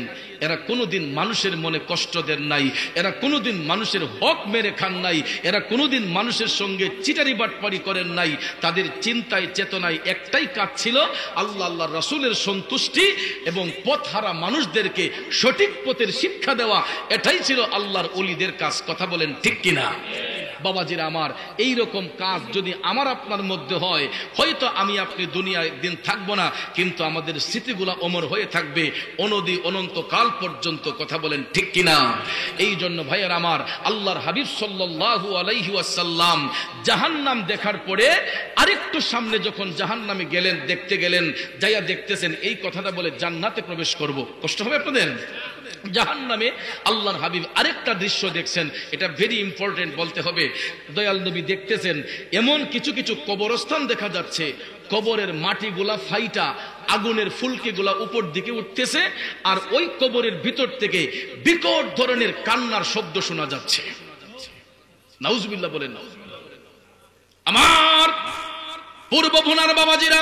এরা কোনোদিন মানুষের মনে কষ্ট দেন নাই, এরা কোনোদিন মানুষের হক মেরে খান নাই, এরা কোনোদিন মানুষের সঙ্গে চিটারি বাটপারি করেন নাই। তাদের চিন্তায়, চেতনায় একটাই কাজ ছিল, আল্লাহ, আল্লাহ রাসূলের সন্তুষ্টি এবং পথহারা মানুষদেরকে সঠিক পথের শিক্ষা দেওয়া। এটাই ছিল আল্লাহর ওলিদের কাজ। কথা বলেন ঠিক কিনা? বাবাজিরা আমার, এই রকম কাজ যদি আমার আপনার মধ্যে হয়, হয়তো আমি আপনি দুনিয়ায় একদিন থাকবো না, কিন্তু আমাদের স্মৃতিগুলা অমর হয়ে থাকবে অনদি অনন্তকাল পর্যন্ত। কথা বলেন ঠিক কিনা? এই জন্য ভাইয়ের আমার, আল্লাহর হাবিব সাল্লাল্লাহু আলাইহি ওয়াসাল্লাম জাহান্নাম দেখার পরে আরেকটু সামনে যখন জাহান্নামে গেলেন, দেখতে গেলেন, যাইয়া দেখতেছেন এই কথাটা বলে জান্নাতে প্রবেশ করব। কষ্ট হবে আপনাদের? জাহান্নামে আল্লাহর হাবিব আরেকটা দৃশ্য দেখছেন, এটা ভেরি ইম্পর্টেন্ট বলতে হবে। দয়াল নবী দেখতেছেন এমন কিছু কিছু কবরস্থান দেখা যাচ্ছে, কবরের মাটিগুলা ফাইটা আগুনের ফুলকিগুলা উপর দিকে উঠতেছে, আর ওই কবরের ভিতর থেকে বিকট ধরনের কান্নার শব্দ শোনা যাচ্ছে। নাউজুবিল্লাহ বলেন। আমার পূর্ব ভুনার বাবাজিরা,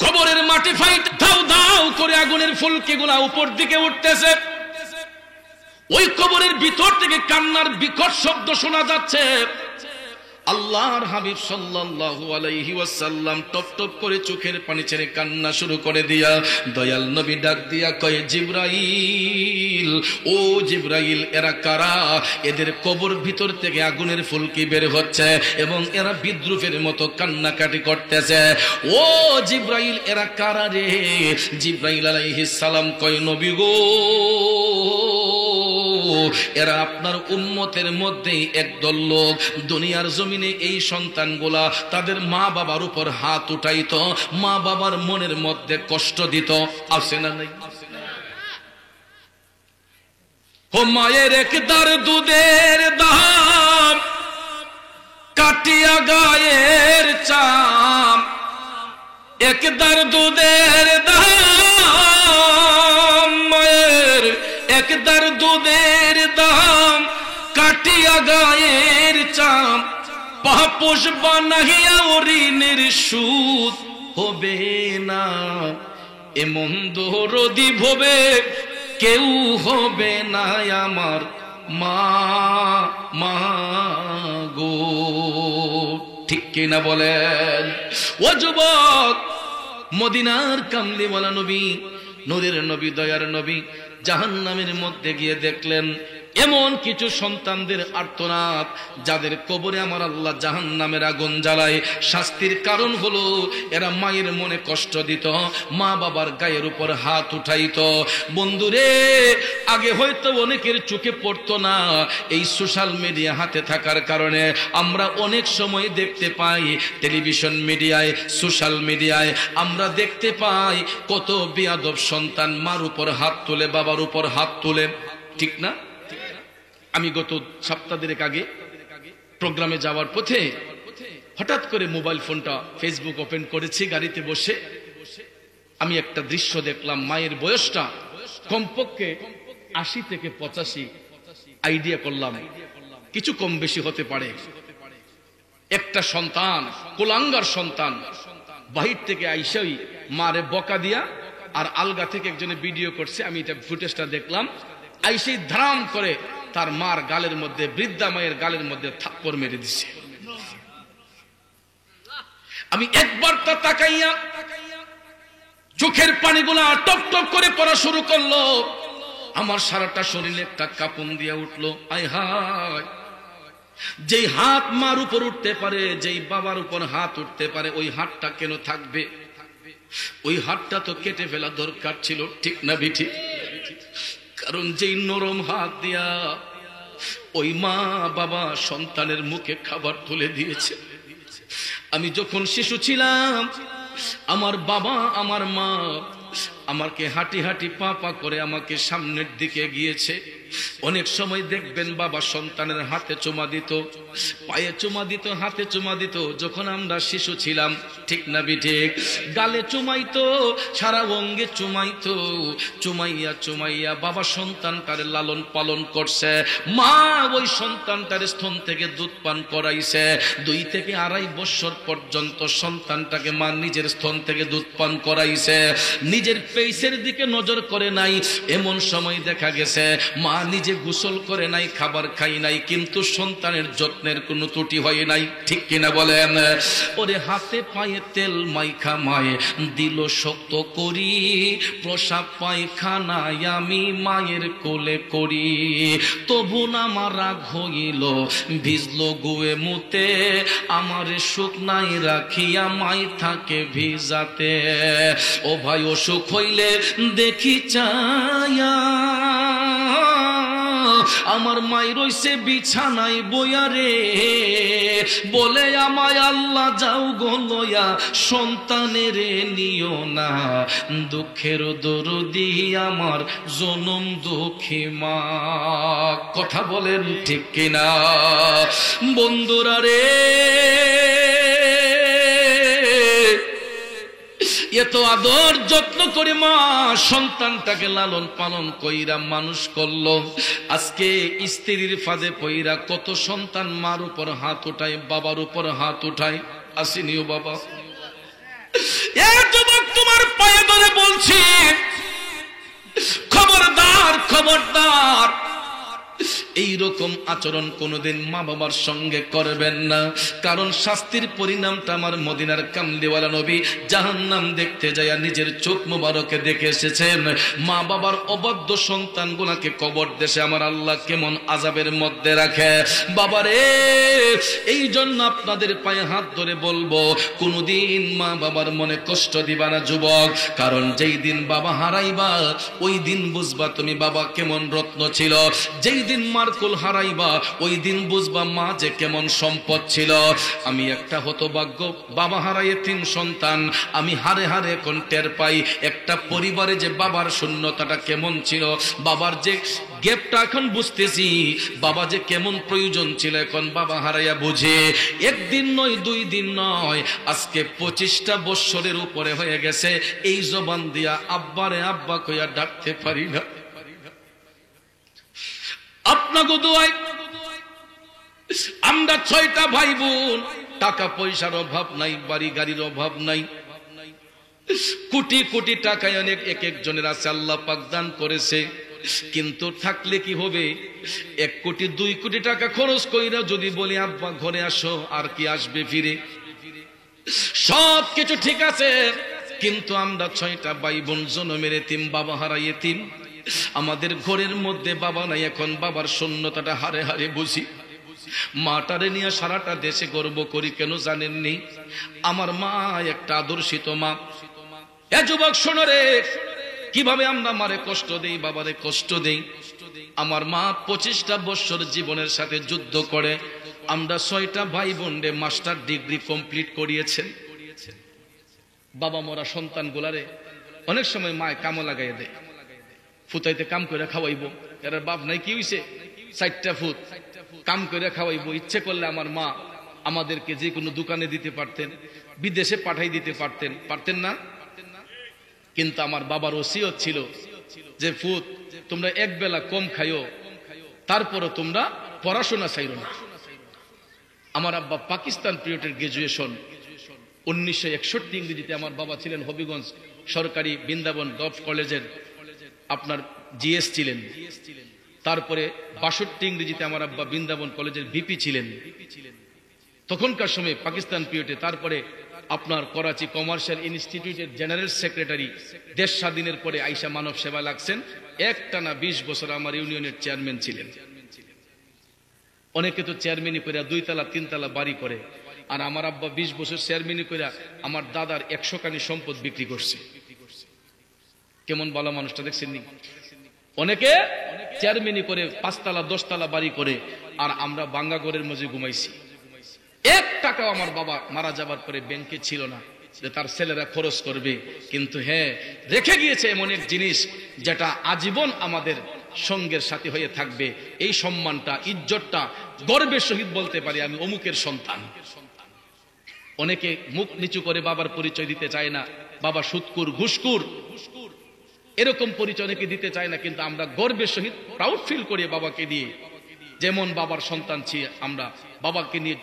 কবরের মাটি ফাইট দাও দাও করে আগুনের ফুলকিগুলা উপর দিকে উঠতেছে, ওই কবরের ভিতর থেকে কান্নার বিকট শব্দ শোনা যাচ্ছে। আল্লাহর হাবিব সাল্লাল্লাহু আলাইহি ওয়াসাল্লাম টপ টপ করে চোখের পানি ছেড়ে কান্না শুরু করে দিয়া দয়াল নবী ডাক দিয়া কয়, জিবরাইল, ও জিবরাইল, এরা কারা? এদের কবর ভিতর থেকে আগুনের ফুলকি বের হচ্ছে এবং এরা বিদ্রুপের মতো কান্নাকাটি করতেছে। ও জিবরাইল, এরা কারা রে? জিবরাইল আলাইহিস সালাম কয়, নবী গো, এরা আপনার উম্মতের মধ্যেই একদল লোক দুনিয়ার জমিনে এই সন্তানগুলা তাদের মা বাবার উপর হাত উঠাইতো, মা বাবার মনের মধ্যে কষ্ট দিত। আছে না নাই? ও মায়ের একদার দুধের দাম কাটিয়া গায়ের চাম, একদার দুধের দাম, মায়ের একদার দুধের দাম কাটিয়া গায়ের চাম, পাপোশ বানাইয়া ঋণের সুদ হবে না, এমন দরদি ভবে কেউ হবে না আমার মা, মা গো। ঠিক কিনা বলেন? ও যুবক, মদিনার কামলিওয়ালা নবী, নূরের নবী, দয়ার নবী জাহান্নামের মধ্যে গিয়ে দেখলেন এমন কিছু সন্তানদের আর্তনাদ, যাদের কবরে আমার আল্লাহ জাহান্নামের আগুন জ্বালায়। শাস্তির কারণ হলো এরা মায়ের মনে কষ্ট দিত, মা বাবার গায়ের উপর হাত উঠাইত। বন্ধুরে, আগে হয়তো অনেকের চোখে পড়তো না, এই সোশ্যাল মিডিয়া হাতে থাকার কারণে আমরা অনেক সময় দেখতে পাই, টেলিভিশন মিডিয়ায়, সোশ্যাল মিডিয়ায় আমরা দেখতে পাই কত বেয়াদব সন্তান মার উপর হাত তুলে, বাবার উপর হাত তুলে। ঠিক না? আমি গত সপ্তাহ দেড়েক আগে প্রোগ্রামে যাওয়ার পথে হঠাৎ করে মোবাইল ফোনটা ফেসবুক ওপেন করেছি, গাড়িতে বসে আমি একটা দৃশ্য দেখলাম। মায়ের বয়সটা কমপক্ষে 80 থেকে 85, আইডিয়া করলাম কিছু কম বেশি হতে পারে। একটা সন্তান, কোলাঙ্গার সন্তান, বাহির থেকে আইসাই মারে বকা দিয়া, আর আলগা থেকে একজনে ভিডিও করছে, আমি এটা ফুটেজটা দেখলাম। আইসাই ধারাম করে তার মার গালের মধ্যে, বৃদ্ধা মায়ের গালের মধ্যে থাপ্পড় মেরে দিছে। আমি একবার তা তাকাইয়া চোখের পানিগুলা টপ টপ করে পড়া শুরু করলো। আমার সারাটা শরীরে একটা কাঁপন দিয়া উঠলো। আয় হায়, যেই হাত মার উপর উঠতে পারে, যেই বাবার উপর হাত উঠতে পারে, ওই হাতটা কেন থাকবে? ওই হাতটা তো কেটে ফেলা দরকার ছিল। ঠিক না বিঠি? কারণ যেই নরম হাত দিয়া ওই মা বাবা সন্তানের মুখে খাবার তুলে দিয়েছে। আমি যখন শিশু ছিলাম, আমার বাবা আমার মা আমাকে হাঁটি হাঁটি পা পা করে আমাকে সামনের দিকে গিয়েছে। অনেক সময় দেখবেন বাবা সন্তানের হাতে চুমা দিত, পায়ে চুমা দিত, হাতে চুমা দিত যখন আমরা শিশু ছিলাম। ঠিক না বিঠিক? গালে চুমাইতো, সারা অঙ্গে চুমাইতো। চুমাইয়া চুমাইয়া বাবা সন্তানটার লালন পালন করছে। মা ওই সন্তানটার স্তন থেকে দুধ পান করাইছে। 2 থেকে 2.5 বছর পর্যন্ত সন্তানটাকে মা নিজের স্তন থেকে দুধ পান করাইছে। নিজের পেইসের দিকে নজর করে নাই। এমন সময় দেখা গেছে মা নিজে গোসল করে নাই, খাবার খাই নাই, কিন্তু সন্তানের যত্নের কোনো ত্রুটি হয় নাই। ঠিক কিনা বলেন? ওরে হাতে পায়ে তেল মাইখা মায়ে দিল শক্ত করি, প্রসাব পায়খানায় আমি মায়ের কোলে করি, তবু না আমার রাগ হইল, ভিজলো গুয়ে মুতে, আমার শুকনাই রাখিয়া মাই থাকে ভিজাতে। ও ভাই, অসুখ হইলে দেখি চায়া আমার মাই রইছে বিছানায় বয়ারে, বলে আমায় আল্লাহ যাও গো লয়া, সন্তানের নিও না, দুঃখের দরদি আমার জনম দুঃখী মা। কথা বলেন ঠিক কিনা বন্ধুরা রে? এত আদর যত্ন করে মা সন্তানটাকে লালন পালন কইরা মানুষ করলো। আজকে স্ত্রীর ফাঁদে পইরা কত সন্তান মার উপর হাত উঠায়, বাবার উপর হাত উঠায়। আসেনিও বাবা? যুবক তোমার পায়ে ধরে বলছি, খবরদার খবরদার, এইরকম আচরণ কোনোদিন মা বাবার সঙ্গে করবেন না। কারণ শাস্তির পরিণামটা আমার মদিনার কামলিওয়ালা নবী জাহান্নাম দেখতে যায় নিজের চোখ মুবারকে দেখে এসেছেন। মা বাবার অবাধ্য সন্তানগুলোকে কবর দেশে আমার আল্লাহ কেমন আযাবের মধ্যে রাখে। বাবারে, এই জন্য আপনাদের পায়ে হাত ধরে বলবো, কোনোদিন মা বাবার মনে কষ্ট দিবা না যুবক। কারণ যেই দিন বাবা হারাইবা ওই দিন বুঝবা তুমি বাবা কেমন রত্ন ছিল। যেই দিন মার কোল হারাইবা ওই দিন বুঝবা মা যে কেমন সম্পদ ছিল। আমি একটা হতভাগ্য বাবা হারাইয়ে 3 সন্তান, আমি হারে হারে এখন টের পাই একটা পরিবারে যে বাবার শূন্যতাটা কেমন ছিল, বাবার যে গ্যাপটা এখন বুঝতেছি, বাবা যে কেমন প্রয়োজন ছিল এখন বাবা হারাইয়া বুঝে। একদিন নয় 2 দিন নয়, আজকে 25টা বছরের উপরে হয়ে গেছে এই জবান দিয়া আব্বারে আব্বা কইয়া ডাকতে পারি না। আপনাকে দোয়াই আমরা 6টা ভাই বোন, টাকা পয়সার অভাব নাই, বাড়ি গাড়ির অভাব নাই, কোটি কোটি টাকায় অনেক এক একজনের আছে আল্লাহ পাক দান করেছে। কিন্তু থাকলে কি হবে, 1 কোটি 2 কোটি টাকা খরচ কইরা যদি বলি আব্বা ঘরে আসো, আর কি আসবে ফিরে? সব কিছু ঠিক আছে, কিন্তু আমরা 6টা ভাই বোন জন্মের এতিম, বাবা হারাই এতিম। আমাদের ঘরের মধ্যে বাবা নাই, এখন বাবার শূন্যতাটা হারে হারে বুঝি। মাটারে নিয়ে সারাটা দেশে গর্ব করি, কেন জানেননি? আমার মা একটা আদর্শিত মা। এ যুবক শোনো রে, কিভাবে আমরা মারে কষ্ট দেই, বাবারে কষ্ট দেই। আমার মা 25টা বছর জীবনের সাথে যুদ্ধ করে আমরা 6টা ভাই বোনরে মাস্টার ডিগ্রি কমপ্লিট করিয়েছেন। বাবা মরা সন্তান গুলারে অনেক সময় মায় কামো লাগাইয়া দেয়, ফুতাইতে কাম করে খাওয়াইবো, এর বাপ নাই কি হইছে 4টা ফুট কাম করে খাওয়াইবো। ইচ্ছে করলে আমার মা আমাদেরকে যে কোনো দোকানে দিতে পারতেন, বিদেশে পাঠাই দিতে পারতেন, পারতেন না? কিন্তু আমার বাবার ওসিয়ত ছিল যে ফুত তোমরা এক বেলা কম খাইও, তারপরও তোমরা পড়াশোনা চাইরো না। আমার আব্বা পাকিস্তান পিরিয়ডের গ্রাজুয়েশন 1961 ইংরেজিতে, আমার বাবা ছিলেন হবিগঞ্জ সরকারি বৃন্দাবন গভর্নমেন্ট কলেজের আপনার জিএস ছিলেন। তারপরে 62 ইংরেজিতে আমার আব্বা বৃন্দাবন কলেজের ভিপি ছিলেন তখনকার সময় পাকিস্তান পিরিয়ডে। তারপরে আপনার করাচি কমার্শিয়াল ইনস্টিটিউটের জেনারেল সেক্রেটারি, দেশ স্বাধীনের পরে আইসা মানব সেবা লাগছেন। একটানা 20 বছর আমার ইউনিয়নের চেয়ারম্যান ছিলেন। অনেকে তো চেয়ারম্যানই করে 2 তলা 3 তলা বাড়ি করে, আর আমার আব্বা 20 বছর চেয়ারম্যানই করে আমার দাদার 100 কানি সম্পদ বিক্রি করছে। কেমন ভালো মানুষটা দেখছেন নি? অনেকে চেয়ারম্যানই করে 5 তলা 10 তলা বাড়ি করে, আর আমরা বাঙ্গা ঘরের মধ্যে ঘুমাইছি। 1 টাকাও আমার বাবা মারা যাবার পরে ব্যাংকে ছিল না যে তার ছেলেরা খরচ করবে। কিন্তু হ্যাঁ, রেখে গিয়েছে এমন এক জিনিস যেটা আজীবন আমাদের সঙ্গের সাথী হয়ে থাকবে। এই সম্মানটা, ইজ্জতটা গর্বের সহিত বলতে পারি আমি অমুকের সন্তান। অনেকে মুখ নিচু করে বাবার পরিচয় দিতে চায় না, বাবা সুদকুর ঘুষকুর, এরকম পরিচয় অনেকে দিতে চায় না। কিন্তু আমরা গর্বের সহিত প্রাউড ফিল করি বাবাকে দিয়ে, যেমন বাবার সন্তান ছি আমরা, বাবাকে নিয়ে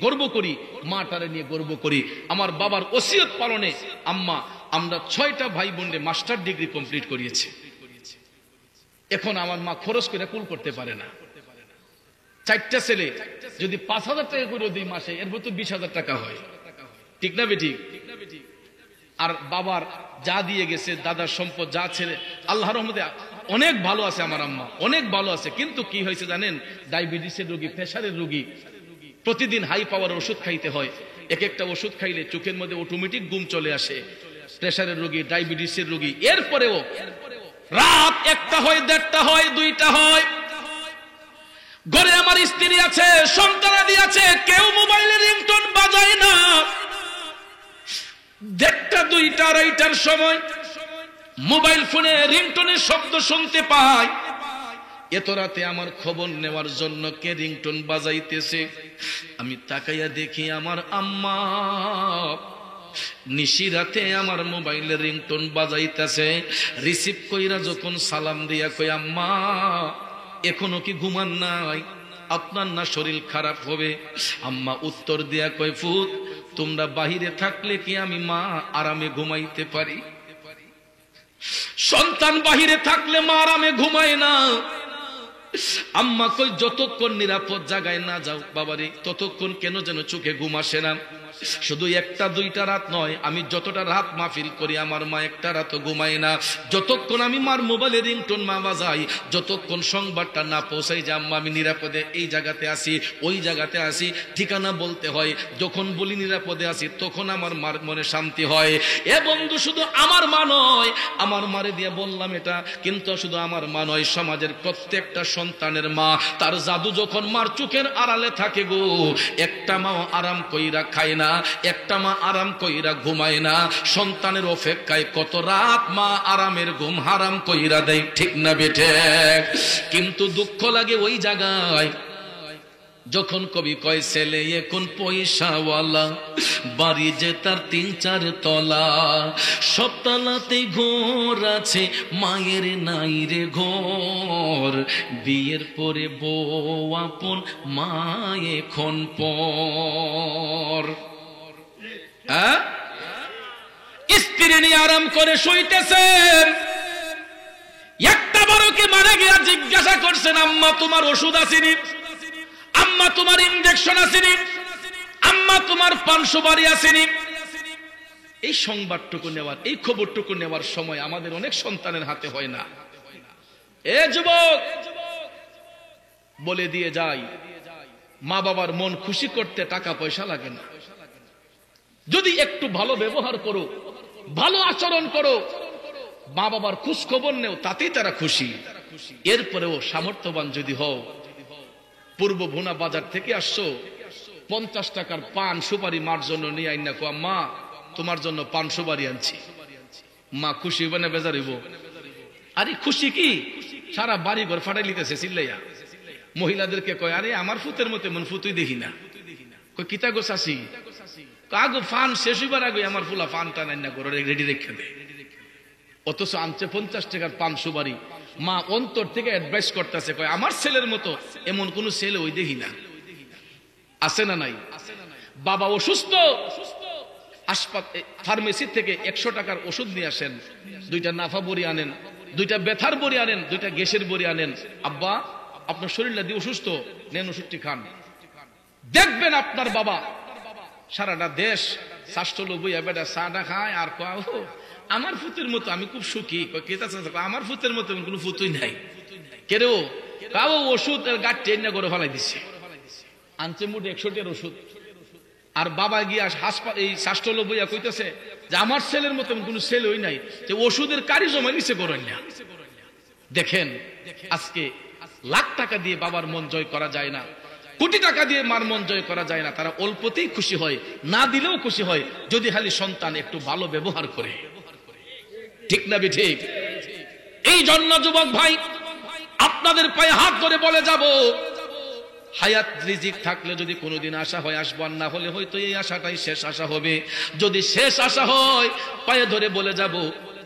গর্ব করি, মাটারে নিয়ে গর্ব করি। আমার বাবার ওসিয়ত পালনে আম্মা আমরা 6টা ভাই বোনরে মাস্টার ডিগ্রি কমপ্লিট করিয়েছি। এখন আমার মা খরচ করে কুল করতে পারে না। 4টা ছেলে যদি 5,000 টাকা করে দিই মাসে, এর তো 20,000 টাকা হয়, ঠিক না বেটি? আর বাবার যা দিয়ে গেছে, দাদার সম্পদ যা ছেলে, আল্লাহর রহমতে অনেক ভালো আছে আমার আম্মা, অনেক ভালো আছে। কিন্তু কি হয়েছে জানেন, ডায়াবেটিসের রোগী, প্রেসারের রোগী, প্রতিদিন হাই পাওয়ার ওষুধ খাইতে হয়। এক একটা ওষুধ খাইলে চোখের মধ্যে অটোমেটিক ঘুম চলে আসে। প্রেসারের রোগী, ডায়াবেটিসের রোগী, এরপরেও রাত 1টা হয়, 1:30 হয়, 2টা হয়, ঘরে আমার স্ত্রী আছে, সন্তানাদি আছে, কেউ মোবাইলে রিংটোন বাজায় না। 1টা 2টা 2:30টার সময় মোবাইল ফোনে রিংটোনের শব্দ শুনতে পাই। এত রাতে আমার খবর নেওয়ার জন্য কে রিংটোন বাজাইতেছে। আমি তাকাইয়া দেখি আমার আম্মা নিশি রাতে আমার মোবাইলে রিংটোন বাজাইতেছে। রিসিভ কইরা যখন সালাম দিয়া কই, আম্মা এখনো কি ঘুমান নাই? আপনার না শরীর খারাপ হবে? আম্মা উত্তর দিয়া কয়, ফুত তোমরা বাহিরে থাকলে কি আমি মা আরামে ঘুমাইতে পারি? সন্তান বাহিরে থাকলে মা আরামে ঘুমায় না। আম্মা কই, যতক্ষণ নিরাপদ জায়গায় না যাও বাবারে ততক্ষণ কেন যেন চোখে ঘুম আসে না। শুধু 1টা 2টা রাত নয়, আমি যতটা রাত মাহফিল করি আমার মা 1টা রাতও ঘুমায় না। যতক্ষণ আমি মার মোবাইলে রিংটোন মা বাজাই, যতক্ষণ সংবাদটা না পৌঁছাই যে আম্মা আমি নিরাপদে এই জায়গাতে আসি, ওই জায়গাতে আসি, ঠিকানা বলতে হয়। যখন বলি নিরাপদে আসি তখন আমার মার মনে শান্তি হয়। এ বন্ধু, শুধু আমার মা নয়, আমার মারে দিয়ে বললাম এটা, কিন্তু শুধু আমার মা নয়, সমাজের প্রত্যেকটা সন্তানের মা তার জাদু যখন মার চোখের আড়ালে থাকে গো, একটা মাও আরাম কইরা খায় না, একটা মা আরাম কইরা ঘুমায় না। সন্তানের অপেক্ষায় কত রাত মা আরামের ঘুম হারাম কইরা দেয়, ঠিক না বেঠে? কিন্তু দুঃখ লাগে ওই জায়গায় যখন কবি কয় ছেলে এখন পয়সাওয়ালা, বাড়ি যে তার 3-4 তলা, সব তালাতে ঘর আছে, মায়ের নাই রে ঘর, বিয়ের পরে বউ আপন, মা এখন পর। স্ত্রী নিয়ে আরাম করে শুইতেছেন, একটা বড়কে মারা গিয়া জিজ্ঞাসা করছেন, আম্মা তোমার ওষুধ আসেনি? আম্মা তোমার ইনজেকশন আসেনি? আম্মা তোমার পান সুপারি আসেনি? এই সংবাদটুকু নেওয়ার, এই খবরটুকু নেওয়ার সময় আমাদের অনেক সন্তানের হাতে হয় না। এ যুবক, বলে দিয়ে যাই, মা বাবার মন খুশি করতে টাকা পয়সা লাগে না। যদি একটু ভালো ব্যবহার করো, ভালো আচরণ করো, মা বাবার খোঁজ খবর নেও, তাতেই তারা খুশি। এরপরেও সামর্থ্যবান যদি হও, পূর্ব ভুনা বাজার থেকে আসছো, 50 টাকার পান সুপারি মার জন্য নিয়ে আইনা কো, মা তোমার জন্য পান সুপারি আনছি। মা খুশি হবে না বেজার হইব? আরে খুশি কি, সারা বাড়ি ঘর ফাটাই লিতেছে চিল্লাইয়া। মহিলাদেরকে কয়, আরে আমার ফুতের মতো এমন ফুতুই দেখি না। কই কিতা গো চাচি? কাগো ফান শেষ হইবার আগে আমার ফুলা ফানটা নাইনা করে রেডি রেখে দে। অথচ আনছে 50 টাকার পান সুপারি। মা অন্তর থেকে অ্যাডভাইস করতেছে, কয় আমার ছেলের মতো এমন কোন ছেলে ওই দেখি না। আছে না নাই? বাবা অসুস্থ, ফার্মেসি থেকে 100 টাকার ওষুধ নিয়ে আসেন, 2টা নাফা বড়ি আনেন, 2টা ব্যথার বড়ি আনেন, 2টা গ্যাসের বড়ি আনেন। আব্বা আপনার শরীরটা দিয়ে অসুস্থ, নেন ওষুধটি খান। দেখবেন আপনার বাবা সারাটা দেশ স্বাস্থ্য বইয়া বেটা চাটা খায় আর কয়, আমার ফুতের মতো আমি খুব সুখী। আমার ফুতের মতো কোন ফুতুই নাই। কেরে কাউ ওষুধ গাছ টেনে করে ফেলাই দিচ্ছে, আনছে মোটে 100 টাকার ওষুধ। আর বাবা গিয়া হাসপাতাল এই স্বাস্থ্য বইয়া কইতেছে যে আমার ছেলের মতো কোন ছেলে ওই নাই, যে ওষুধের কারি জমা নিচে করেন না। দেখেন আজকে লাখ টাকা দিয়ে বাবার মন জয় করা যায় না, কোটি টাকা দিয়ে মার মন জয় করা যায় না। তারা অল্পতেই খুশি হয়, না দিলেও খুশি হয়, যদি খালি সন্তান একটু ভালো ব্যবহার করে, ঠিক না ঠিক? এই জন্য যুবক ভাই, আপনাদের পায়ে হাত ধরে বলে যাব, হায়াত রিজিক থাকলে যদি কোনোদিন আশা হয় আসবো, আর না হলে হয়তো এই আশাটাই শেষ আশা হবে। যদি শেষ আশা হয়, পায়ে ধরে বলে যাব,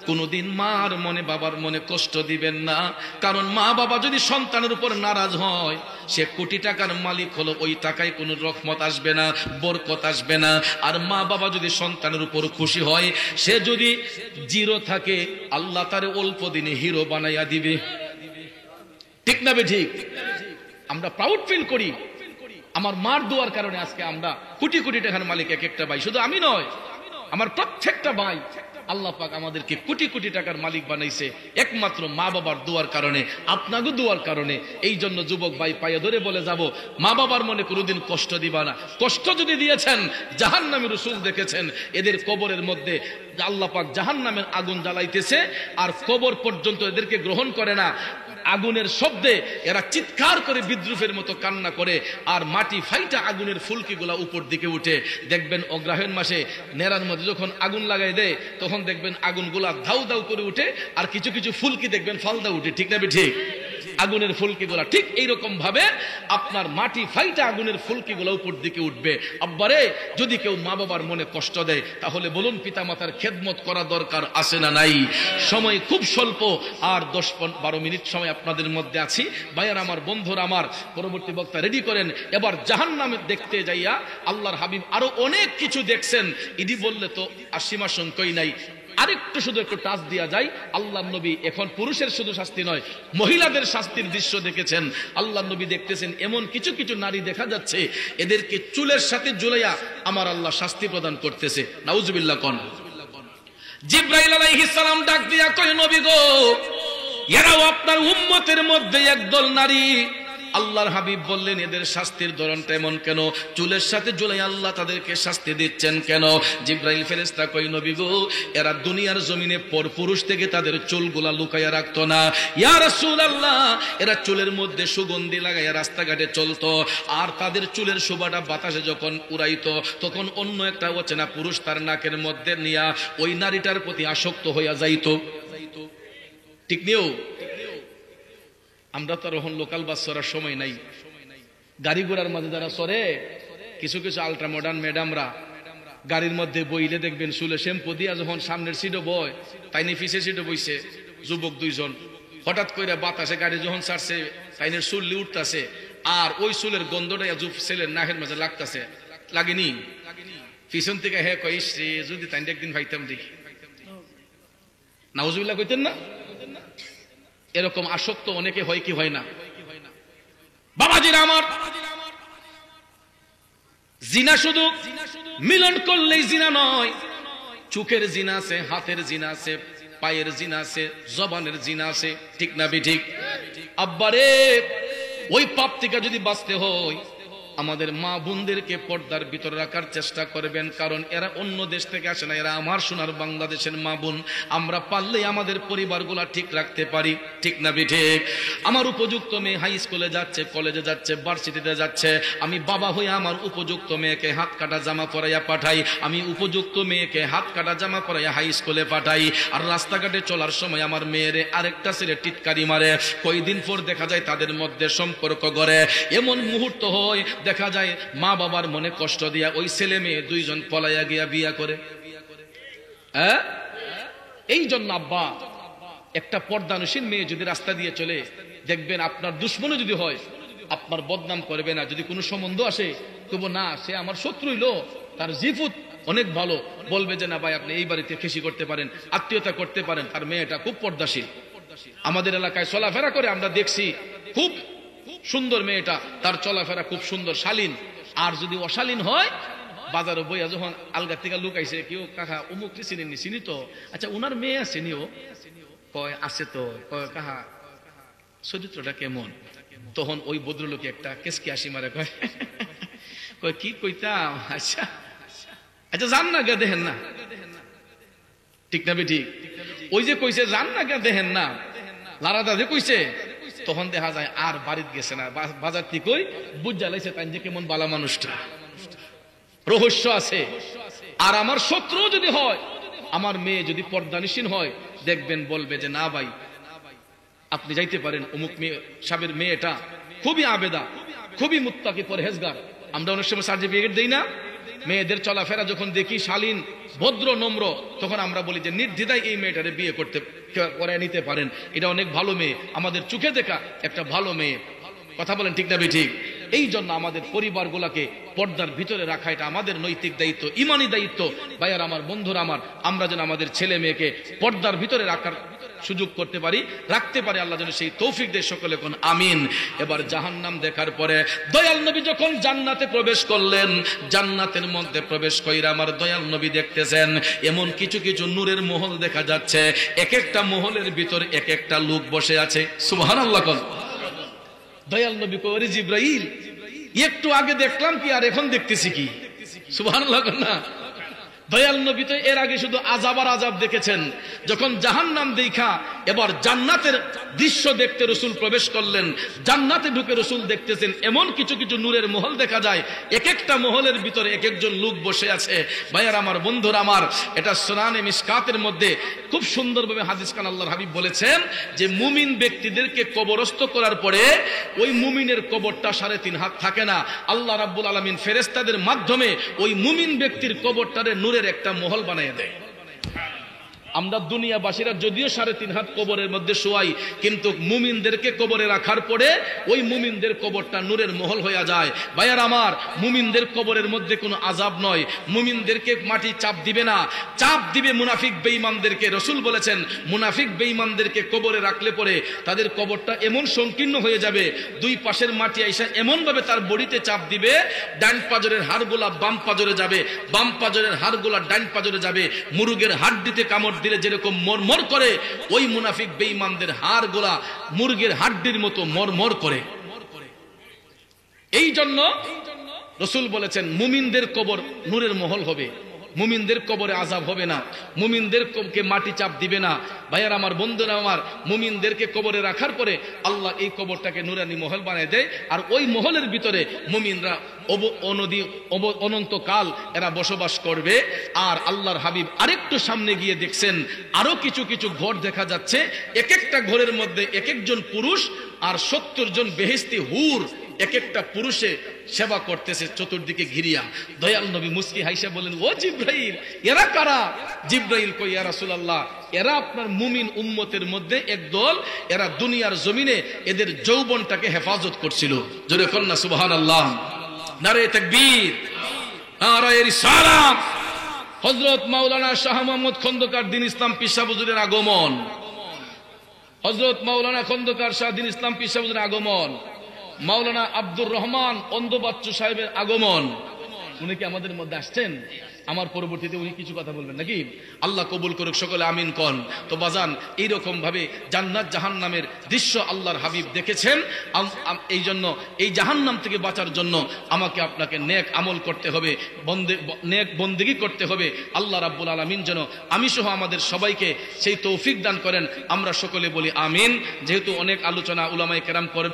কোনোদিন মার মনে বাবার মনে কষ্ট দিবেন না। কারণ মা বাবা যদি সন্তানের উপর নারাজ হয়, সে কোটি টাকার মালিক হলো, ওই টাকায় কোনো রহমত আসবে না, বরকত আসবে না। আর মা বাবা যদি সন্তানের উপর খুশি হয়, সে যদি জিরো থাকে, আল্লাহ তারে অল্প দিনে হিরো বানাইয়া দিবে, ঠিক না ঠিক? আমরা প্রাউড ফিল করি আমার মার দোয়ার কারণে আজকে আমরা কোটি কোটি টাকার মালিক। এক একটা ভাই, শুধু আমি নয়, আমার প্রত্যেকটা ভাই, আল্লাহ পাক আমাদেরকে কোটি কোটি টাকার মালিক বানাইছে একমাত্র মা বাবার দোয়ার কারণে, আপনাকে দোয়ার কারণে। এই জন্য যুবক ভাই, পায়ে ধরে বলে যাব, মা বাবার মনে কোনোদিন কষ্ট দিবা না। কষ্ট যদি দিয়েছেন, জাহান্নামী রাসূল দেখেছেন, এদের কবরের মধ্যে আল্লাহ পাক জাহান্নামের আগুন জ্বালাইতেছে, আর কবর পর্যন্ত এদেরকে গ্রহণ করে না। আগুনের শব্দে এরা চিৎকার করে বিদ্রুপের মতো কান্না করে, আর মাটি ফাইটা আগুনের ফুলকিগুলা উপর দিকে উঠে। দেখবেন অগ্রহায়ণ মাসে নেড়ার মধ্যে যখন আগুন লাগাই দেয় তখন দেখবেন আগুনগুলা ধাউ ধাউ করে উঠে, আর কিছু কিছু ফুলকি দেখবেন ফালদা উঠে। ঠিক না ঠিক? আগুনের ফুলকিগুলা ঠিক এইরকম ভাবে আপনার মাটি ফাইটা আগুনের ফুলকিগুলা উপর দিকে উঠবে। আব্বারে, যদি কেউ মা বাবার মনে কষ্ট দেয় তাহলে বলুন পিতামাতার খেদমত করা দরকার আছে না নাই? সময় খুব স্বল্প, আর 10-12 মিনিট সময় আপনাদের মধ্যে আছি। ভাইয়ার আমার, বন্ধুরা আমার, পরবর্তী বক্তা রেডি করেন। এবার জাহান্নামে দেখতে যাইয়া আল্লাহর হাবিব আরো অনেক কিছু দেখছেন, ইডি বললে তো আর সীমা সংখ্যাই নাই। আরেকটু শুধু একটু টাচ দিয়া যায়। আল্লাহর নবী এখন পুরুষের শুধু শাস্তি নয়, মহিলাদের শাস্তির দৃশ্য দেখেছেন। আল্লাহর নবী দেখতেছেন এমন কিছু কিছু নারী দেখা যাচ্ছে, এদেরকে চুলের সাথে ঝুলাইয়া আমার আল্লাহ শাস্তি প্রদান করতেছে। নাউজুবিল্লাহ কোন। জিবরাইল আলাইহিস সালাম ডাক দিয়া কয়, নবী গো, এরাও আপনার উম্মতের মধ্যে একদল নারী। আল্লাহর হাবিব বললেন, এদের শাস্তির ধরনটা এমন কেন? চুলের সাথে ঝুলাই আল্লাহ তাদেরকে শাস্তি দিচ্ছেন কেন? জিবরাইল ফেরেশতা কই, নবী গো, এরা দুনিয়ার জমিনে পরপুরুষ থেকে তাদের চুলগুলা লুকাইয়া রাখতো না। ইয়া রাসূলুল্লাহ, এরা চুলের মধ্যে সুগন্ধি লাগাইয়া রাস্তাঘাটে চলতো, আর তাদের চুলের শোভাটা বাতাসে যখন উড়াইতো তখন অন্য একটা অচেনা পুরুষ তার নাকের মধ্যে নিয়া ওই নারীটার প্রতি আসক্ত হইয়া যাইতো। ঠিক নিও? আমরা তো এখন লোকাল বাস চড়ার সময় নাই। গাড়ি ঘোড়ার মাঝে যারা চড়ে, কিছু কিছু আলট্রা মডার্ন ম্যাডামরা গাড়ির মধ্যে বইলে দেখবেন চুলে শ্যাম্পু দিয়া যখন সামনের সিটে বয়, তাইনি পিছের সিটে বইছে যুবক দুইজন, হঠাৎ করে বাতাসে গাড়ি যখন ছাড়ছে তাইনের চুল্লি উঠতেছে, আর ওই চুলের গন্ধটা ছেলের নাকের মাঝে লাগতেছে। লাগেনি? পিছন থেকে হ্যাঁ কইস রে, যদি তাই একদিন ভাইতাম দেখি। নাউজুবিল্লাহ কইতেন না? এরকম আসক্ত অনেকে হয় কি হয় না? বাবাজিরা আমার, জিনা শুধু মিলন করলেই জিনা নয়, চোখের জিনা আছে, হাতের জিনা আছে, পায়ের জিনা আছে, জবানের জিনা আছে। ঠিক না ঠিক? আব্বারে, ওই পাপ থেকে যদি বাঁচতে হয় আমাদের মা বোনদেরকে পর্দার ভিতরে রাখার চেষ্টা করবেন, কারণ এরা অন্য দেশ থেকে আসে না, এরা আমার সোনার বাংলাদেশের মা বোন। আমরা পারলেই আমাদের পরিবারগুলা ঠিক রাখতে পারি। ঠিক না ঠিক? আমার উপযুক্ত মেয়ে হাই স্কুলে যাচ্ছে, কলেজে যাচ্ছে, ভার্সিটিতে যাচ্ছে, আমি বাবা হয়ে আমার উপযুক্ত মেয়েকে হাত কাটা জামা পরাইয়া পাঠাই, আমি উপযুক্ত মেয়েকে হাত কাটা জামা পরাইয়া হাই স্কুলে পাঠাই। আর রাস্তাঘাটে চলার সময় আমার মেয়েরে আরেকটা ছেলে টিটকারি মারে, কয়দিন পর দেখা যায় তাদের মধ্যে সম্পর্ক গড়ে। এমন মুহূর্ত হয় দেখা যায় মা বাবার মনে কষ্ট দিয়া ওই ছেলে মেয়ে দুইজন পলাইয়া গিয়া বিয়া করে। এই জন্য আব্বা, একটা পর্দানুশীল মেয়ে যদি রাস্তা দিয়ে চলে, দেখবেন আপনার দুশ্মনও যদি হয় আপনার বদনাম করবে না। যদি কোনো সম্বন্ধ আসে তবু না, সে আমার শত্রু হইলো, তার জিফুত অনেক ভালো, বলবে যে না ভাই আপনি এই বাড়িতে খেসি করতে পারেন, আত্মীয়তা করতে পারেন, তার মেয়েটা খুব পর্দাশীল। আমাদের এলাকায় চলাফেরা করে আমরা দেখছি, খুব সুন্দর মেয়েটা, তার চলাফেরা খুব সুন্দর, শালীন। আর যদি অশালীন হয়, বাজারে বইয়া যখন আলগা থেকে লুকাইছে, কেউ কাকা অমুক চিনেননি, চিনি তো, আচ্ছা উনার মেয়ে আছে নিও, কয় আছে তো, কয় কাহা চরিত্রটা কেমন? তখন ওই ভদ্রলোকে একটা কেসকে হাসি মারে, কয় কয় কি কইতাম, আচ্ছা আচ্ছা যান না গে দেখেন না। ঠিক না ঠিক? ওই যে কইছে যান না গে দেখেন না, লারাদা যে কইছে, তখন দেখা যায় আর বাড়িতে গেছে না, বাজার থেকে বুঝা লাইছে তাই যে কেমন বালা মানুষটা, রহস্য আছে। আর আমার শত্রু যদি হয়, আমার মেয়ে যদি পর্দানিসীন হয়, দেখবেন বলবে যে না ভাই আপনি যাইতে পারেন, অমুক মেয়ে সাহেবের মেয়েটা খুবই আবেদা, খুবই মুত্তাকি পরহেজগার। আমরা অনেক সময় সার্টিফিকেট দেই না, মেয়েদের চলাফেরা যখন দেখি শালীন, ভদ্র, নম্র, তখন আমরা বলি যে নির্দ্বিধায় এই মেয়েটারে বিয়ে করতে করে নিতে পারেন, এটা অনেক ভালো মেয়ে, আমাদের চোখে দেখা একটা ভালো মেয়ে। কথা বলেন ঠিক না ঠিক? এই জন্য আমাদের পরিবারগুলোকে পর্দার ভিতরে রাখা এটা আমাদের নৈতিক দায়িত্ব, ইমানি দায়িত্ব। ভাইয়ার আমার, বন্ধুরা আমার, আমরা যেন আমাদের ছেলে মেয়েকে পর্দার ভিতরে রাখার সুযোগ করতে পারি, রাখতে পারি, আল্লাহ যেন সেই তৌফিক দেয়। সকলে কোন আমিন। এবার জাহান্নাম দেখার পরে দয়াল নবী যখন জান্নাতে প্রবেশ করলেন, জান্নাতের মধ্যে প্রবেশ কইরা আমার দয়াল নবী দেখতেছেন এমন কিছু কিছু নূরের মহল দেখা যাচ্ছে, এক একটা মহলের ভিতর এক একটা লোক বসে আছে। সুবহানাল্লাহ। দয়াল নবী কই, জিবরাইল একটু আগে দেখলাম কি আর এখন দেখতেছি কি? সুবহানাল্লাহ না? দয়াল নবী তো এর আগে শুধু আযাব আর আযাব দেখেছেন, যখন জাহান্নাম দেখা এবার জান্নাতের দৃশ্য দেখতে রাসূল প্রবেশ করলেন। জান্নাতে ঢুকে রাসূল দেখতেছেন এমন কিছু কিছু নূরের মহল দেখা যায়, এক একটা মহলের ভিতরে এক একজন লোক বসে আছে। ভাইয়ার আমার, বন্ধুরা আমার, এটা সুনানে মিশকাতের মধ্যে খুব সুন্দরভাবে হাদিস খান আল্লাহর হাবিব বলেছেন যে মুমিন ব্যক্তিদেরকে কবরস্থ করার পরে ওই মুমিনের কবরটা 3.5 হাত থাকে না, আল্লাহ রাব্বুল আলামিন ফেরেশতাদের মাধ্যমে ওই মুমিন ব্যক্তির কবরটারে নূরের একটা মহল বানিয়ে দেয়। আমরা দুনিয়াবাসীরা যদিও 3.5 হাত কবরের মধ্যে শোয়াই, কিন্তু মুমিনদেরকে কবরে রাখার পরে ওই মুমিনদের কবরটা নূরের মহল হয়ে যায়। ভাইয়ার আমার, মুমিনদের কবরের মধ্যে কোনো আযাব নয়, মুমিনদেরকে মাটি চাপ দিবে না, চাপ দিবে মুনাফিক বেঈমানদেরকে। রাসূল বলেছেন মুনাফিক বেঈমানদেরকে কবরে রাখলে পরে তাদের কবরটা এমন সংকীর্ণ হয়ে যাবে, দুই পাশের মাটি আইসা এমন ভাবে তার বডিতে চাপ দিবে, ডান পাজরের হাড়গুলা বাম পাজরে যাবে, বাম পাজরের হাড়গুলা ডান পাজরে যাবে। মুরগের হাড্ডিতে কামড় দিলে যেরকম মরমর করে, ওই মুনাফিক বেঈমানদের হাড়গুলা মুরগের হাড্ডির মতো মরমর করে। এই জন্য রাসূল বলেছেন মুমিনদের কবর নূরের মহল হবে, মুমিনদের কবরে আযাব হবে না, মুমিনদেরকে মাটি চাপ দিবে না। ভাইয়ার আমার, বন্ধুরা আমার, মুমিনদেরকে কবরে রাখার পরে আল্লাহ এই কবরটাকে নূরানি মহল বানিয়ে দেয়, আর ওই মহলের ভিতরে মুমিনরা অনন্তকাল এরা বসবাস করবে। আর আল্লাহর হাবিব আরেকটু সামনে গিয়ে দেখছেন আরো কিছু কিছু ঘর দেখা যাচ্ছে, এক একটা ঘরের মধ্যে এক একজন পুরুষ আর 70 জন বেহেশতি হুর এক একটা পুরুষে সেবা করতেছে চতুর্দিকে ঘিরিয়া। দয়াল নবী মুস্কি হাইসা বলেন, ও জিব্রাইল, এরা কারা? জিব্রাইল কই, ইয়া রাসূলুল্লাহ, এরা আপনার মুমিন উম্মতের মধ্যে একদল, এরা দুনিয়ার জমিনে এদের যৌবনটাকে হেফাজত করছিল। জোরে কন্যা সুবহানাল্লাহ, নারে তাকবীর, নারে রিসালাত। হযরত মাওলানা শাহ মোহাম্মদ খন্দকার দ্বীন ইসলাম পীর সাহেব হুজুরের আগমন, হযরত মাওলানা খন্দকার শাহ দ্বীন ইসলাম পীর সাহেব হুজুরের আগমন, মাওলানা আব্দুর রহমান অন্ধবাচ্চু সাহেবের আগমন। উনি কি আমাদের মধ্যে আসছেন? আমার পরবর্তীতে উনি কিছু কথা বলবেন নাকি? আল্লাহ কবুল করুক, সকলে আমিন কন। তো বাজান, এইরকম ভাবে জান্নাত জাহান্নামের দৃশ্য আল্লাহর হাবিব দেখেছেন। এই জন্য এই জাহান্নাম থেকে বাঁচার জন্য আমাকে আপনাকে নেক আমল করতে হবে, নেক বন্দেগী করতে হবে। আল্লাহ রাব্বুল আলামিন যেন আমি সহ আমাদের সবাইকে সেই তৌফিক দান করেন। আমরা সকলে বলি আমিন। যেহেতু অনেক আলোচনা উলামায়ে কেরাম করেন।